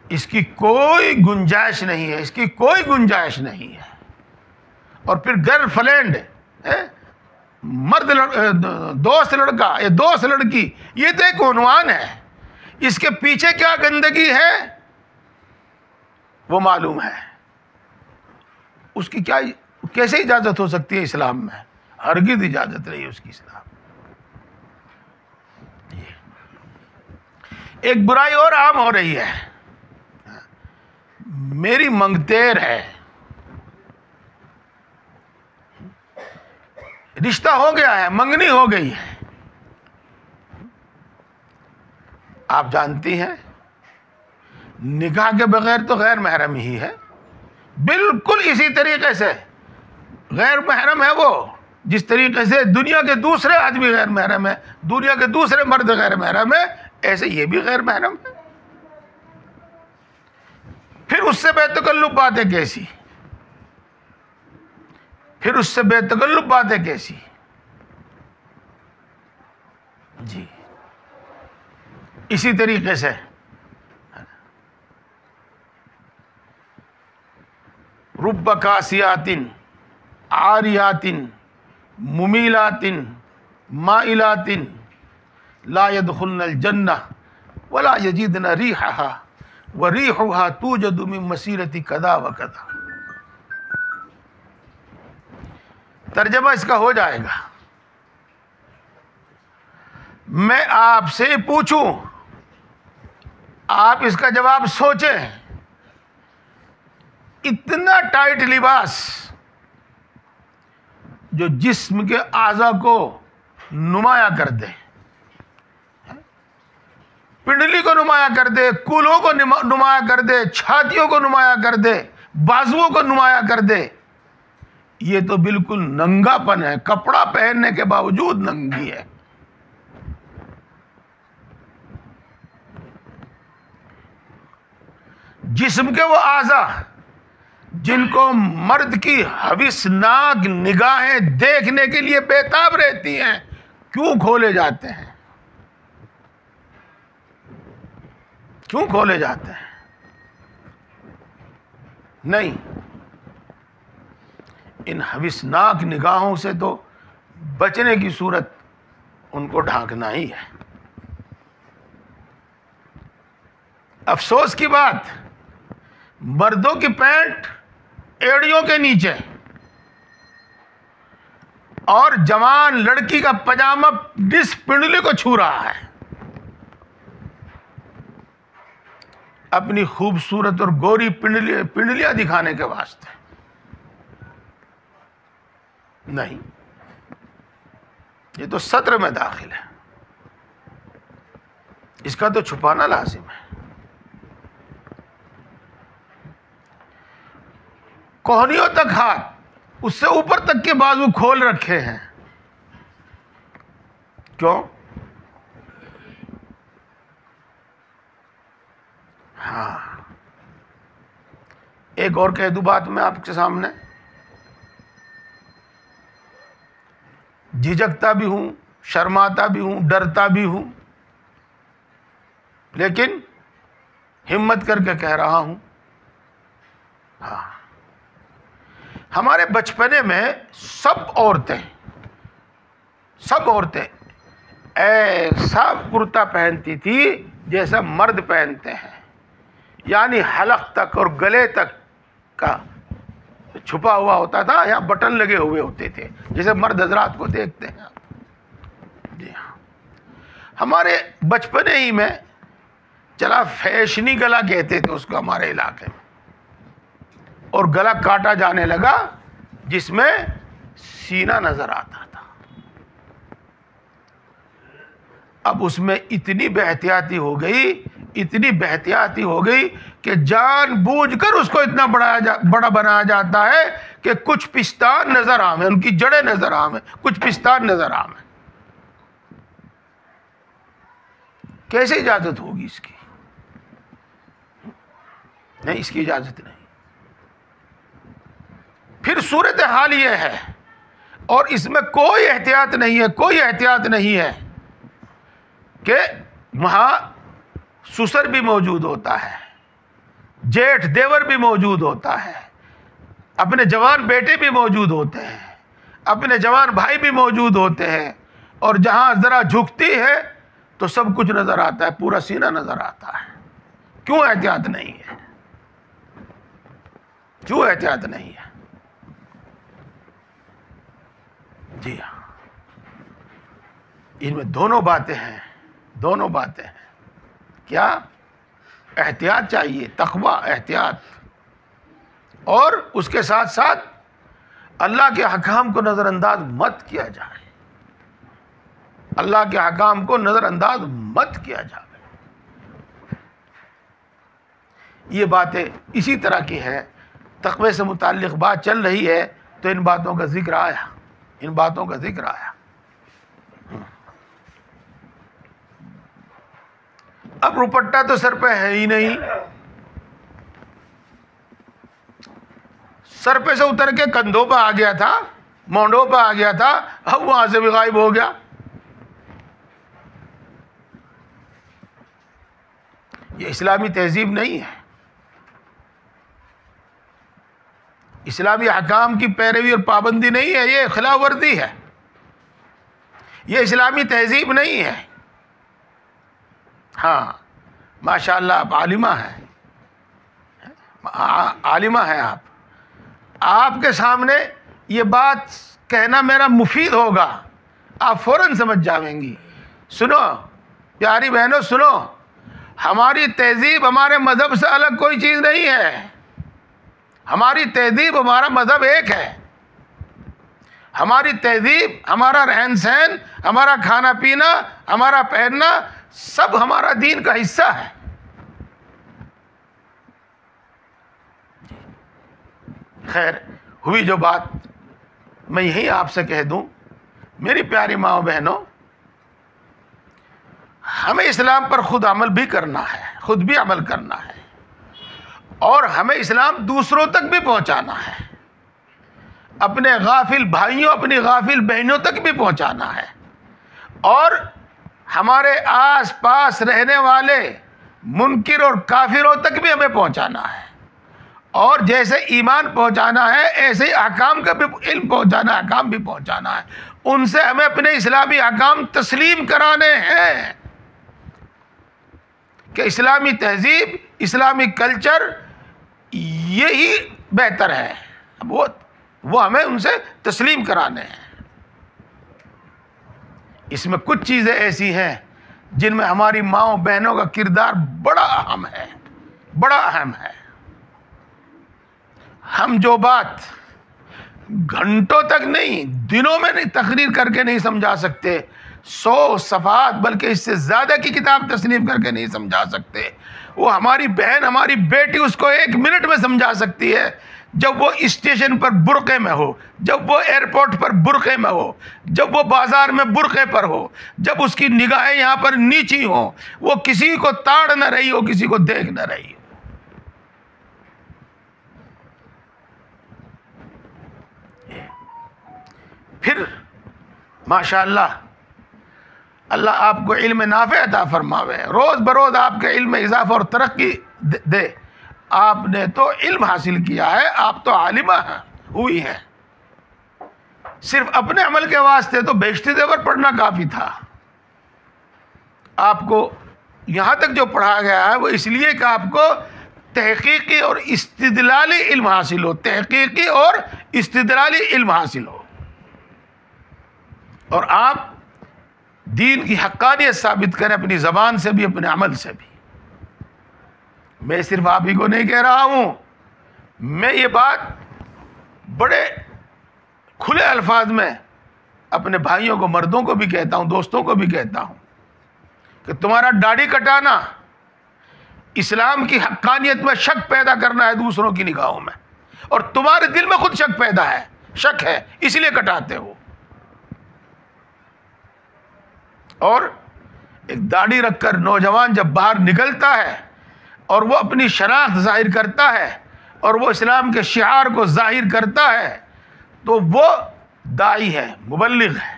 اس کی کوئی گنجائش نہیں ہے، اس کی کوئی گنجائش نہیں ہے. اور پھر گرل فرینڈ، مرد دوست لڑکا یا دوست لڑکی، یہ تو ایک عنوان ہے. اس کے پیچھے کیا گندگی ہے وہ معلوم ہے. اس کی کیا کیسے اجازت ہو سکتی ہے اسلام میں؟ ہرگز اجازت نہیں ہے اس کی اسلام. ایک برائی اور عام ہو رہی ہے، میری منگتیر ہے. رشتہ ہو گیا ہے، منگنی ہو گئی ہے. آپ جانتی ہیں نکاح کے بغیر تو غیر محرم ہی ہے. بالکل اسی طریقے سے غیر محرم ہے وہ، جس طریقے سے دنیا کے دوسرے آدمی غیر محرم ہے، دنیا کے دوسرے مرد غیر محرم ہے، ایسے یہ بھی غیر محرم ہے. پھر اس سے بے تکلف باتیں کیسی؟ پھر اس سے بے تکلف باتیں کیسی؟ جی اسی طریقے سے رب کاسیات عاریات ممیلات مائلات لا يدخلن الجنہ ولا یجدن ریحها وریحها توجد من مسیرۃ کذا وکذا. ترجمہ اس کا ہو جائے گا. میں آپ سے پوچھوں، آپ اس کا جواب سوچیں. اتنا ٹائٹ لباس جو جسم کے اعضاء کو نمایاں کر دے، پنڈلی کو نمایاں کر دے، کولوں کو نمایاں کر دے، چھاتیوں کو نمایاں کر دے، بازوؤں کو نمایاں کر دے، یہ تو بالکل ننگا پن ہے. کپڑا پہننے کے باوجود ننگی ہے. جسم کے وہ اعضاء جن کو مرد کی حوثناک نگاہیں دیکھنے کے لیے بےتاب رہتی ہیں، کیوں کھولے جاتے ہیں؟ کیوں کھولے جاتے ہیں؟ نہیں، ان حوثناک نگاہوں سے تو بچنے کی صورت ان کو ڈھانکنا ہی ہے۔ افسوس کی بات، مردوں کی پینٹ ایڑیوں کے نیچے اور جوان لڑکی کا پاجامہ جس پنڈلی کو چھو رہا ہے، اپنی خوبصورت اور گوری پنڈلیاں دکھانے کے واسطے۔ نہیں، یہ تو سطر میں داخل ہے، اس کا تو چھپانا لازم ہے۔ کوہنیوں تک ہاتھ، اس سے اوپر تک کے بازو کھول رکھے ہیں، کیوں؟ ہاں، ایک اور کہہ دوں بات میں آپ کے سامنے، جھجکتا بھی ہوں، شرماتا بھی ہوں، ڈرتا بھی ہوں، لیکن ہمت کر کے کہہ رہا ہوں۔ ہاں، ہمارے بچپنے میں سب عورتیں ایسا کرتا پہنتی تھی جیسا مرد پہنتے ہیں، یعنی حلق تک اور گلے تک کا چھپا ہوا ہوتا تھا، یہاں بٹن لگے ہوئے ہوتے تھے جیسے مرد حضرات کو دیکھتے ہیں۔ جی ہاں، ہمارے بچپنے ہی میں چلا فیشنی گلا کہتے تھے اس کو ہمارے علاقے میں، اور گلا کاٹا جانے لگا جس میں سینہ نظر آتا تھا۔ اب اس میں اتنی بے احتیاطی ہو گئی کہ جان بوجھ کر اس کو اتنا بڑا بنایا جاتا ہے کہ کچھ پستان نظر آویں، ان کی جڑیں نظر آویں، کچھ پستان نظر آویں۔ کیسے اجازت ہوگی اس کی؟ نہیں، اس کی اجازت نہیں۔ پھر صورتحال یہ ہے، اور اس میں کوئی احتیاط نہیں ہے کہ وہاں سسر بھی موجود ہوتا ہے، جیٹھ دیور بھی موجود ہوتا ہے، اپنے جوان بیٹے بھی موجود ہوتے ہیں، اپنے جوان بھائی بھی موجود ہوتے ہیں، اور جہاں ذرا جھکتی ہے تو سب کچھ نظر آتا ہے، پورا سینہ نظر آتا ہے۔ کیوں احتیاط نہیں ہے؟ کیوں احتیاط نہیں ہے؟ جی ہاں، ان میں دونوں باتیں ہیں۔ کیا؟ احتیاط چاہیے، تقوی، احتیاط، اور اس کے ساتھ ساتھ اللہ کے احکام کو نظر انداز مت کیا جائے، اللہ کے احکام کو نظر انداز مت کیا جائے۔ یہ باتیں اسی طرح کی ہیں، تقوی سے متعلق بات چل رہی ہے تو ان باتوں کا ذکر آیا۔ اب روپٹہ تو سر پہ ہے ہی نہیں، سر پہ سے اتر کے کندھوں پہ آ گیا تھا، مونڈوں پہ آ گیا تھا، اب وہاں سے بھی غائب ہو گیا۔ یہ اسلامی تہذیب نہیں ہے، اسلامی احکام کی پیروی اور پابندی نہیں ہے، یہ خلاف ورزی ہے، یہ اسلامی تہذیب نہیں ہے۔ ہاں، ماشاءاللہ آپ عالمہ ہیں، آپ کے سامنے یہ بات کہنا میرا مفید ہوگا، آپ فوراً سمجھ جاویں گی۔ سنو پیاری بہنوں، سنو، ہماری تہذیب ہمارے مذہب سے الگ کوئی چیز نہیں ہے، ہماری تہذیب، ہمارا مذہب ایک ہے۔ ہماری تہذیب، ہمارا رہن سہن، ہمارا کھانا پینا، ہمارا پہننا، سب ہمارا دین کا حصہ ہے۔ خیر، ہوئی جو بات، میں یہی آپ سے کہہ دوں، میری پیاری ماں بہنوں، ہمیں اسلام پر خود عمل بھی کرنا ہے، اور ہمیں اسلام دوسروں تک بھی پہنچانا ہے، اپنے غافل بھائیوں، اپنی غافل بہنوں تک بھی پہنچانا ہے، اور ہمارے آس پاس رہنے والے منکر اور کافروں تک بھی ہمیں پہنچانا ہے، اور جیسے ایمان پہنچانا ہے ایسے ہی احکام کا بھی علم پہنچانا ہے، احکام بھی پہنچانا ہے. ان سے ہمیں اپنے اسلامی احکام تسلیم کرانے ہیں کہ اسلامی تہذیب، اسلامی کلچر یہی بہتر ہے. وہ ہمیں ان سے تسلیم کرانے ہیں. اس میں کچھ چیزیں ایسی ہیں جن میں ہماری ماؤں بہنوں کا کردار بڑا اہم ہے، بڑا اہم ہے. ہم جو بات گھنٹوں تک نہیں، دنوں میں نہیں تقریر کر کے نہیں سمجھا سکتے، 100 صفحات بلکہ اس سے زیادہ کی کتاب تصنیف کر کے نہیں سمجھا سکتے، وہ ہماری بہن، ہماری بیٹی اس کو 1 منٹ میں سمجھا سکتی ہے. جب وہ اسٹیشن پر برقعے میں ہو، جب وہ ایئرپورٹ پر برقعے میں ہو، جب وہ بازار میں برقعے پر ہو، جب اس کی نگاہیں یہاں پر نیچی ہوں، وہ کسی کو تاڑ نہ رہی ہو، کسی کو دیکھ نہ رہی ہو. پھر ماشاءاللہ اللہ آپ کو علم نافع عطا فرماوے، روز بروز آپ کے علم میں اضافہ اور ترقی دے. آپ نے تو علم حاصل کیا ہے، آپ تو عالمہ ہوئی ہیں. صرف اپنے عمل کے واسطے تو بیشتی زیور پڑھنا کافی تھا. آپ کو یہاں تک جو پڑھا گیا ہے وہ اس لیے کہ آپ کو تحقیقی اور استدلالی علم حاصل ہو، تحقیقی اور استدلالی علم حاصل ہو، اور آپ دین کی حقانیت ثابت کریں اپنی زبان سے بھی، اپنے عمل سے بھی. میں صرف آپ ہی کو نہیں کہہ رہا ہوں، میں یہ بات بڑے کھلے الفاظ میں اپنے بھائیوں کو، مردوں کو بھی کہتا ہوں، دوستوں کو بھی کہتا ہوں کہ تمہارا داڑھی کٹانا اسلام کی حقانیت میں شک پیدا کرنا ہے دوسروں کی نگاہوں میں، اور تمہارے دل میں خود شک پیدا ہے، شک ہے، اس لیے کٹاتے ہو. اور ایک داڑھی رکھ کر نوجوان جب باہر نکلتا ہے اور وہ اپنی شناخت ظاہر کرتا ہے اور وہ اسلام کے شعار کو ظاہر کرتا ہے تو وہ داعی ہے، مبلغ ہے.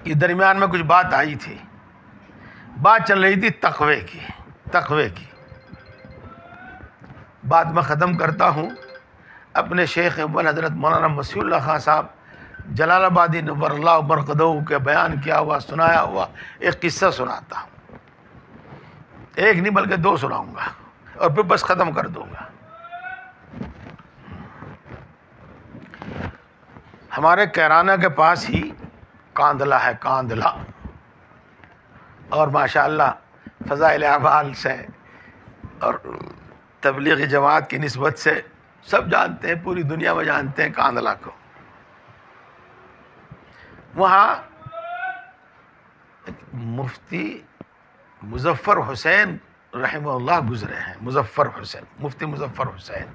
یہ درمیان میں کچھ بات آئی تھی، بات چل رہی تھی تقوی کی. بات میں ختم کرتا ہوں. اپنے شیخ اول حضرت مولانا مسیح اللہ خان صاحب جلال آبادی نور اللہ برقدہ کے بیان کیا ہوا، سنایا ہوا ایک قصہ سناتا ہوں. ایک نہیں بلکہ 2 سناؤں گا اور پھر بس ختم کر دوں گا. ہمارے کیرانہ کے پاس ہی کاندلہ ہے، کاندلہ، اور ماشاءاللہ فضائل اعمال سے اور تبلیغی جماعت کی نسبت سے سب جانتے ہیں، پوری دنیا میں جانتے ہیں کاندلہ کو. وہاں مفتی مظفر حسین رحمہ اللہ گزرے ہیں، مفتی مظفر حسین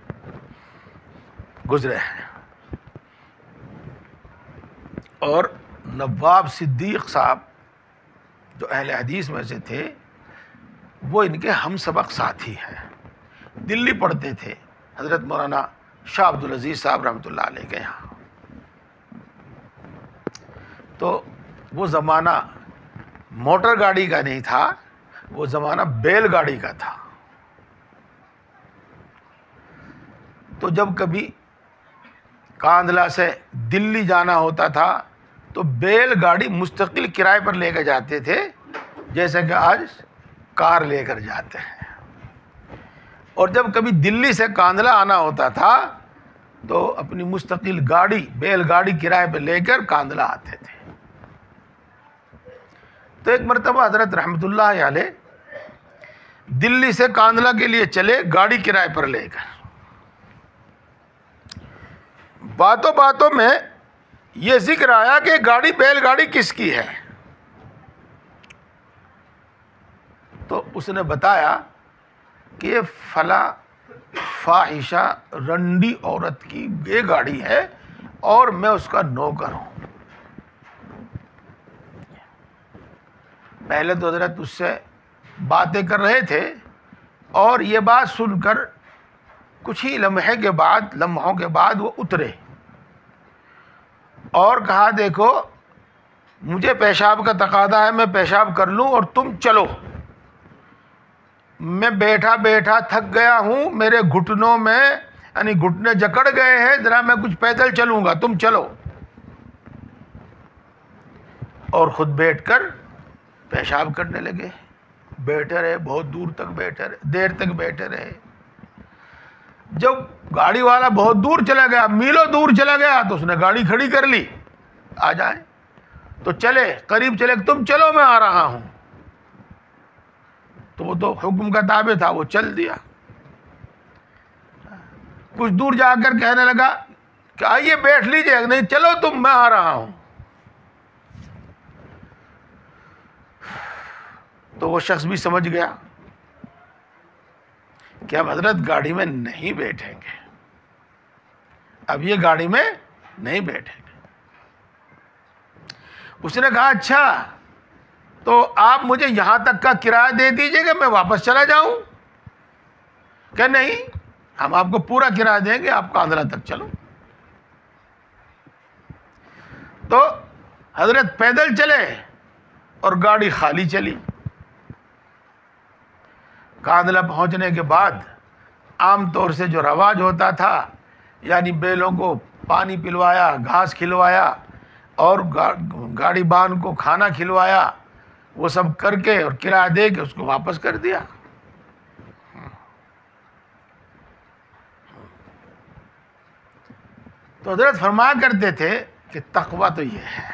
گزرے ہیں، اور نواب صدیق صاحب جو اہل حدیث میں سے تھے وہ ان کے ہم سبق ساتھی ہیں. دلی پڑھتے تھے حضرت مولانا شاہ عبد العزیز صاحب رحمۃ اللہ علیہ کے یہاں. تو وہ زمانہ موٹر گاڑی کا نہیں تھا، وہ زمانہ بیل گاڑی کا تھا. تو جب کبھی کاندلہ سے دلی جانا ہوتا تھا تو بیل گاڑی مستقل کرائے پر لے کے جاتے تھے، جیسے کہ آج کار لے کر جاتے ہیں. اور جب کبھی دلی سے کاندلہ آنا ہوتا تھا تو اپنی مستقل گاڑی، بیل گاڑی کرائے پہ لے کر کاندلہ آتے تھے. تو ایک مرتبہ حضرت رحمۃ اللہ علیہ دلی سے کاندلہ کے لیے چلے گاڑی کرائے پر لے کر. باتوں باتوں میں یہ ذکر آیا کہ گاڑی، بیل گاڑی کس کی ہے؟ تو اس نے بتایا کہ یہ فلاں فاحشہ رنڈی عورت کی یہ گاڑی ہے اور میں اس کا نوکر ہوں. پہلے تو حضرت اس سے باتیں کر رہے تھے، اور یہ بات سن کر کچھ ہی لمحوں کے بعد وہ اترے اور کہا دیکھو مجھے پیشاب کا تقاضا ہے، میں پیشاب کر لوں اور تم چلو. میں بیٹھا بیٹھا تھک گیا ہوں، میرے گھٹنوں میں یعنی گھٹنے جکڑ گئے ہیں، ذرا میں کچھ پیدل چلوں گا، تم چلو. اور خود بیٹھ کر پیشاب کرنے لگے. بیٹھے رہے، بہت دور تک بیٹھے رہے، دیر تک بیٹھے رہے. جب گاڑی والا بہت دور چلا گیا، میلوں دور چلا گیا، تو اس نے گاڑی کھڑی کر لی. آ جائیں. تو چلے، قریب چلے، تم چلو میں آ رہا ہوں. تو وہ تو حکم کا تابع تھا، وہ چل دیا. کچھ دور جا کر کہنے لگا کہ آئیے بیٹھ لیجئے. نہیں، چلو تم، میں آ رہا ہوں. تو وہ شخص بھی سمجھ گیا کہ اب حضرت گاڑی میں نہیں بیٹھیں گے، اب یہ گاڑی میں نہیں بیٹھیں گے. اس نے کہا اچھا تو آپ مجھے یہاں تک کا کرایہ دے دیجئے کہ میں واپس چلا جاؤں. کہ نہیں، ہم آپ کو پورا کرایہ دیں گے، آپ کاندھلہ تک چلو. تو حضرت پیدل چلے اور گاڑی خالی چلی. کاندھلہ پہنچنے کے بعد عام طور سے جو رواج ہوتا تھا، یعنی بیلوں کو پانی پلوایا، گھاس کھلوایا اور گاڑی بان کو کھانا کھلوایا، وہ سب کر کے اور کرایہ دے کے اس کو واپس کر دیا. تو حضرت فرمایا کرتے تھے کہ تقویٰ تو یہ ہے،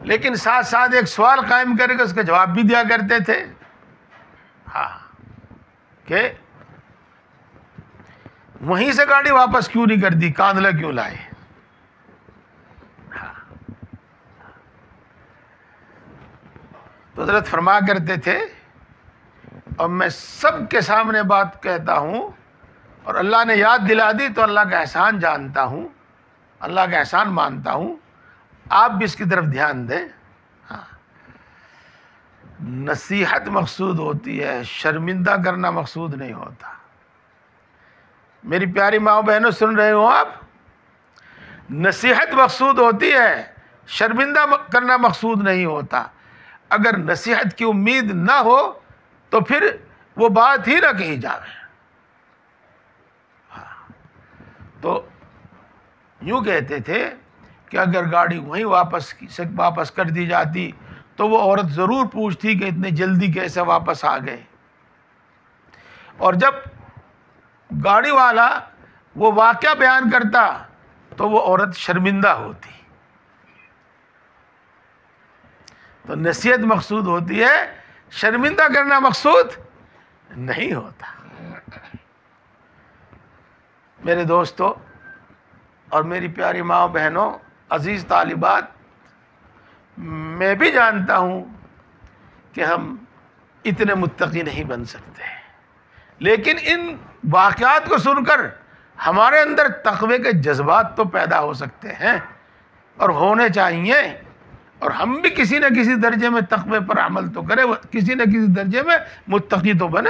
لیکن ساتھ ساتھ ایک سوال قائم کر کے اس کا جواب بھی دیا کرتے تھے. ہاں، کہ وہیں سے گاڑی واپس کیوں نہیں کر دی، کاندھلہ کیوں لائے. تو حضرت فرمایا کرتے تھے، اور میں سب کے سامنے بات کہتا ہوں، اور اللہ نے یاد دلا دی تو اللہ کا احسان جانتا ہوں، اللہ کا احسان مانتا ہوں، آپ بھی اس کی طرف دھیان دیں. ہاں، نصیحت مقصود ہوتی ہے، شرمندہ کرنا مقصود نہیں ہوتا. میری پیاری ماں بہنوں، سن رہے ہو آپ؟ نصیحت مقصود ہوتی ہے، شرمندہ کرنا مقصود نہیں ہوتا. اگر نصیحت کی امید نہ ہو تو پھر وہ بات ہی نہ کہی جائے. تو یوں کہتے تھے کہ اگر گاڑی وہیں واپس کر دی جاتی تو وہ عورت ضرور پوچھتی کہ اتنی جلدی کیسے واپس آ گئے. اور جب گاڑی والا وہ واقعہ بیان کرتا تو وہ عورت شرمندہ ہوتی. تو نصیحت مقصود ہوتی ہے، شرمندہ کرنا مقصود نہیں ہوتا. میرے دوستو اور میری پیاری ماں بہنوں، عزیز طالبات، میں بھی جانتا ہوں کہ ہم اتنے متقی نہیں بن سکتے، لیکن ان واقعات کو سن کر ہمارے اندر تقوی کے جذبات تو پیدا ہو سکتے ہیں اور ہونے چاہیے، اور ہم بھی کسی نہ کسی درجے میں تقوی پر عمل تو کریں، کسی نہ کسی درجے میں متقی تو بنے.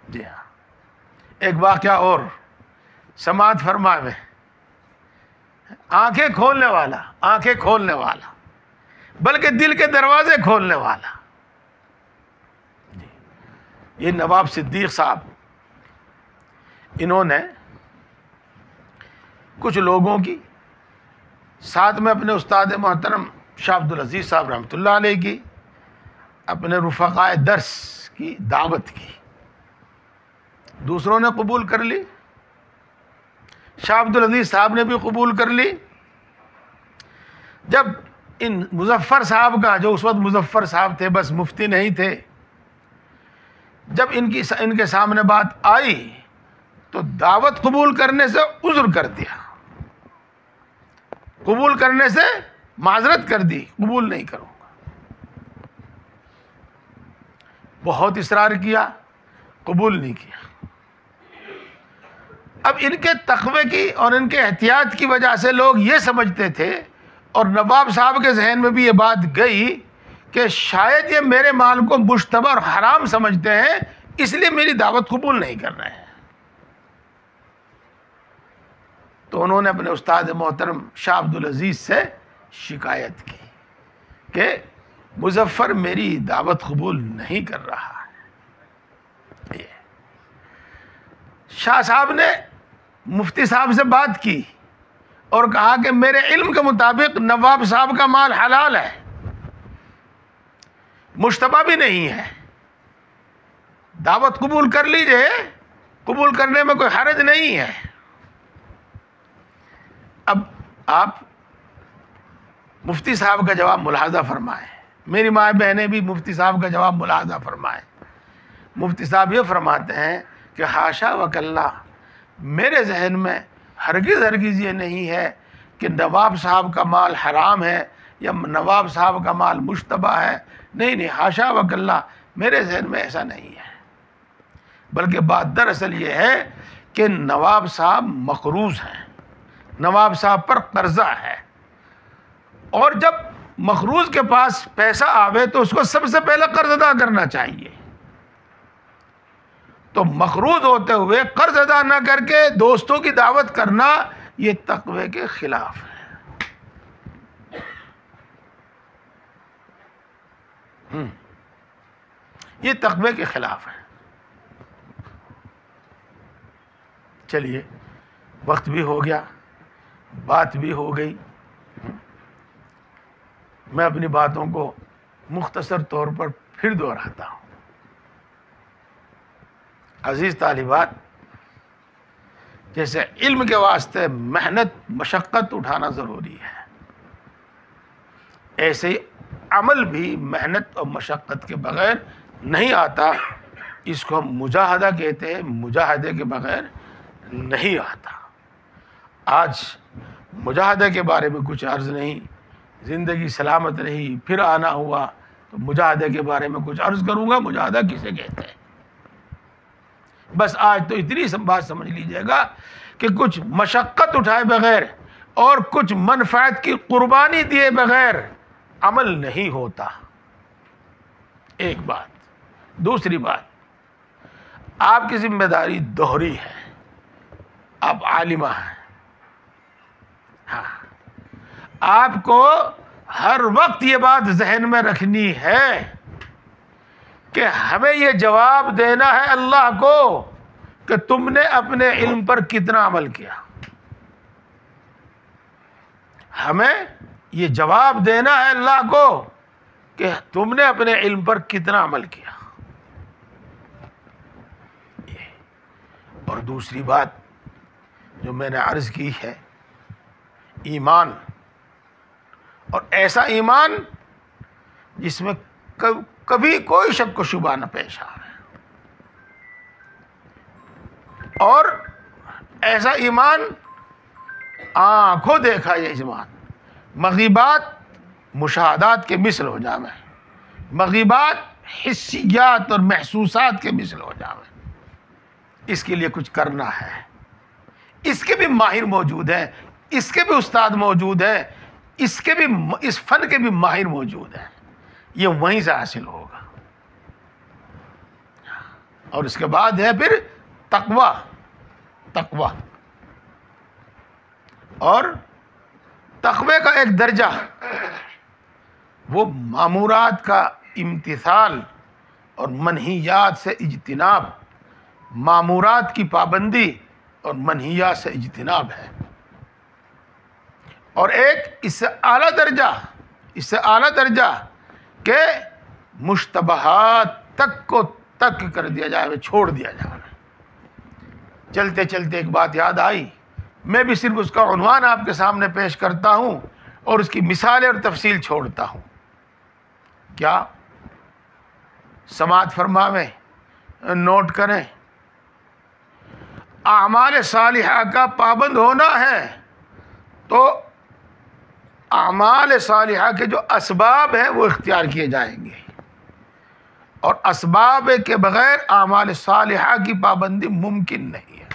جی ہاں، ایک واقعہ اور سماعت فرمائے. آنکھیں کھولنے والا بلکہ دل کے دروازے کھولنے والا. یہ نواب صدیق صاحب، انہوں نے کچھ لوگوں کی ساتھ میں اپنے استاد محترم شاہ عبدالعزیز صاحب رحمۃ اللہ علیہ کی، اپنے رفقائے درس کی دعوت کی. دوسروں نے قبول کر لی، شاہ عبدالعزیز صاحب نے بھی قبول کر لی. جب ان مظفر صاحب کا، جو اس وقت مظفر صاحب تھے، بس مفتی نہیں تھے، جب ان کے سامنے بات آئی تو دعوت قبول کرنے سے عذر کر دیا، قبول کرنے سے معذرت کر دی، قبول نہیں کروں گا. بہت اصرار کیا، قبول نہیں کیا. اب ان کے تقوی کی اور ان کے احتیاط کی وجہ سے لوگ یہ سمجھتے تھے، اور نواب صاحب کے ذہن میں بھی یہ بات گئی کہ شاید یہ میرے مال کو مشتبہ اور حرام سمجھتے ہیں، اس لیے میری دعوت قبول نہیں کر رہے ہیں. تو انہوں نے اپنے استاد محترم شاہ عبدالعزیز سے شکایت کی کہ مظفر میری دعوت قبول نہیں کر رہا ہے. شاہ صاحب نے مفتی صاحب سے بات کی اور کہا کہ میرے علم کے مطابق نواب صاحب کا مال حلال ہے، مشتبہ بھی نہیں ہے، دعوت قبول کر لیجئے، قبول کرنے میں کوئی حرج نہیں ہے. اب آپ مفتی صاحب کا جواب ملاحظہ فرمائیں، میری ماں بہنیں بھی مفتی صاحب کا جواب ملاحظہ فرمائیں. مفتی صاحب یہ فرماتے ہیں کہ حاشا وکلا، میرے ذہن میں ہرگز یہ نہیں ہے کہ نواب صاحب کا مال حرام ہے یا نواب صاحب کا مال مشتبہ ہے. نہیں، حاشا وکلا، میرے ذہن میں ایسا نہیں ہے. بلکہ بات دراصل یہ ہے کہ نواب صاحب مقروض ہیں، نواب صاحب پر قرضہ ہے، اور جب مقروض کے پاس پیسہ آوے تو اس کو سب سے پہلے قرض ادا کرنا چاہیے. تو مقروض ہوتے ہوئے قرض ادا نہ کر کے دوستوں کی دعوت کرنا یہ تقوی کے خلاف ہے. یہ تقوی کے خلاف ہے. چلیے، وقت بھی ہو گیا، بات بھی ہو گئی. میں اپنی باتوں کو مختصر طور پر پھر دہراتا ہوں. عزیز طالبات، جیسے علم کے واسطے محنت مشقت اٹھانا ضروری ہے، ایسے ہی عمل بھی محنت اور مشقت کے بغیر نہیں آتا. اس کو ہم مجاہدہ کہتے ہیں، مجاہدے کے بغیر نہیں آتا. آج مجاہدے کے بارے میں کچھ عرض نہیں، زندگی سلامت رہی پھر آنا ہوا تو مجاہدے کے بارے میں کچھ عرض کروں گا. مجاہدہ کسے کہتے ہیں؟ بس آج تو اتنی بات سمجھ لیجئے گا کہ کچھ مشقت اٹھائے بغیر اور کچھ منفعت کی قربانی دیے بغیر عمل نہیں ہوتا. ایک بات. دوسری بات، آپ کی ذمہ داری دوہری ہے. آپ عالمہ ہیں، ہاں، آپ کو ہر وقت یہ بات ذہن میں رکھنی ہے کہ ہمیں یہ جواب دینا ہے اللہ کو کہ تم نے اپنے علم پر کتنا عمل کیا. ہمیں یہ جواب دینا ہے اللہ کو کہ تم نے اپنے علم پر کتنا عمل کیا. اور دوسری بات جو میں نے عرض کی ہے، ایمان، اور ایسا ایمان جس میں کبھی کوئی شک و شبہ نہ پیش آئے، اور ایسا ایمان آنکھوں دیکھا یہ ایمان، مغیبات مشاہدات کے مثل ہو جاوے، مغیبات حسیات اور محسوسات کے مثل ہو جاوے. اس کے لیے کچھ کرنا ہے. اس کے بھی ماہر موجود ہیں، اس کے بھی استاد موجود ہیں، اس فن کے بھی ماہر موجود ہیں. یہ وہیں سے حاصل ہوگا. اور اس کے بعد ہے پھر تقوی. اور تقوی کا ایک درجہ وہ مامورات کا امتثال اور منہیات سے اجتناب، مامورات کی پابندی اور منہیات سے اجتناب ہے. اور ایک اس سے اعلیٰ درجہ کہ مشتبہات تک کو ترک کر دیا جائے، چھوڑ دیا جائے. چلتے چلتے ایک بات یاد آئی، میں بھی صرف اس کا عنوان آپ کے سامنے پیش کرتا ہوں اور اس کی مثالیں اور تفصیل چھوڑتا ہوں. کیا؟ سماعت فرماویں، نوٹ کریں. اعمال صالحہ کا پابند ہونا ہے تو اعمال صالحہ کے جو اسباب ہیں وہ اختیار کیے جائیں گے، اور اسباب کے بغیر اعمال صالحہ کی پابندی ممکن نہیں ہے.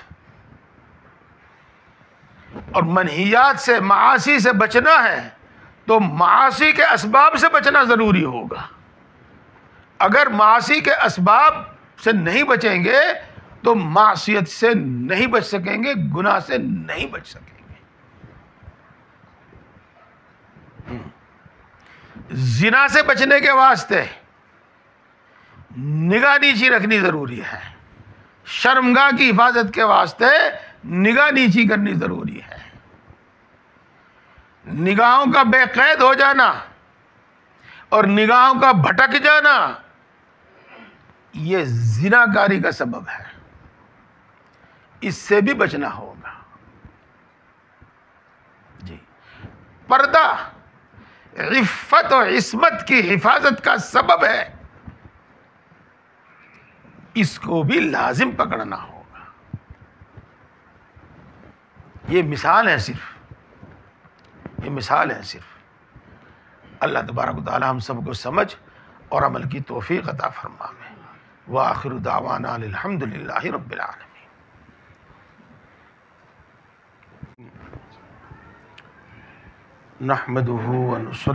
اور منہیات سے، معاصی سے بچنا ہے تو معاصی کے اسباب سے بچنا ضروری ہوگا. اگر معاصی کے اسباب سے نہیں بچیں گے تو معصیت سے نہیں بچ سکیں گے، گناہ سے نہیں بچ سکیں گے. زنا سے بچنے کے واسطے نگاہ نیچی رکھنی ضروری ہے، شرمگاہ کی حفاظت کے واسطے نگاہ نیچی کرنی ضروری ہے۔ نگاہوں کا بے قید ہو جانا اور نگاہوں کا بھٹک جانا یہ زناکاری کا سبب ہے، اس سے بھی بچنا ہوگا۔ جی، پردہ عفت و عصمت کی حفاظت کا سبب ہے، اس کو بھی لازم پکڑنا ہوگا۔ یہ مثال ہے صرف، یہ مثال ہے صرف۔ اللہ تبارک و تعالی ہم سب کو سمجھ اور عمل کی توفیق عطا فرمائے۔ وآخر دعوانا الحمد للہ رب العالمین۔ نحمدہ ونصلی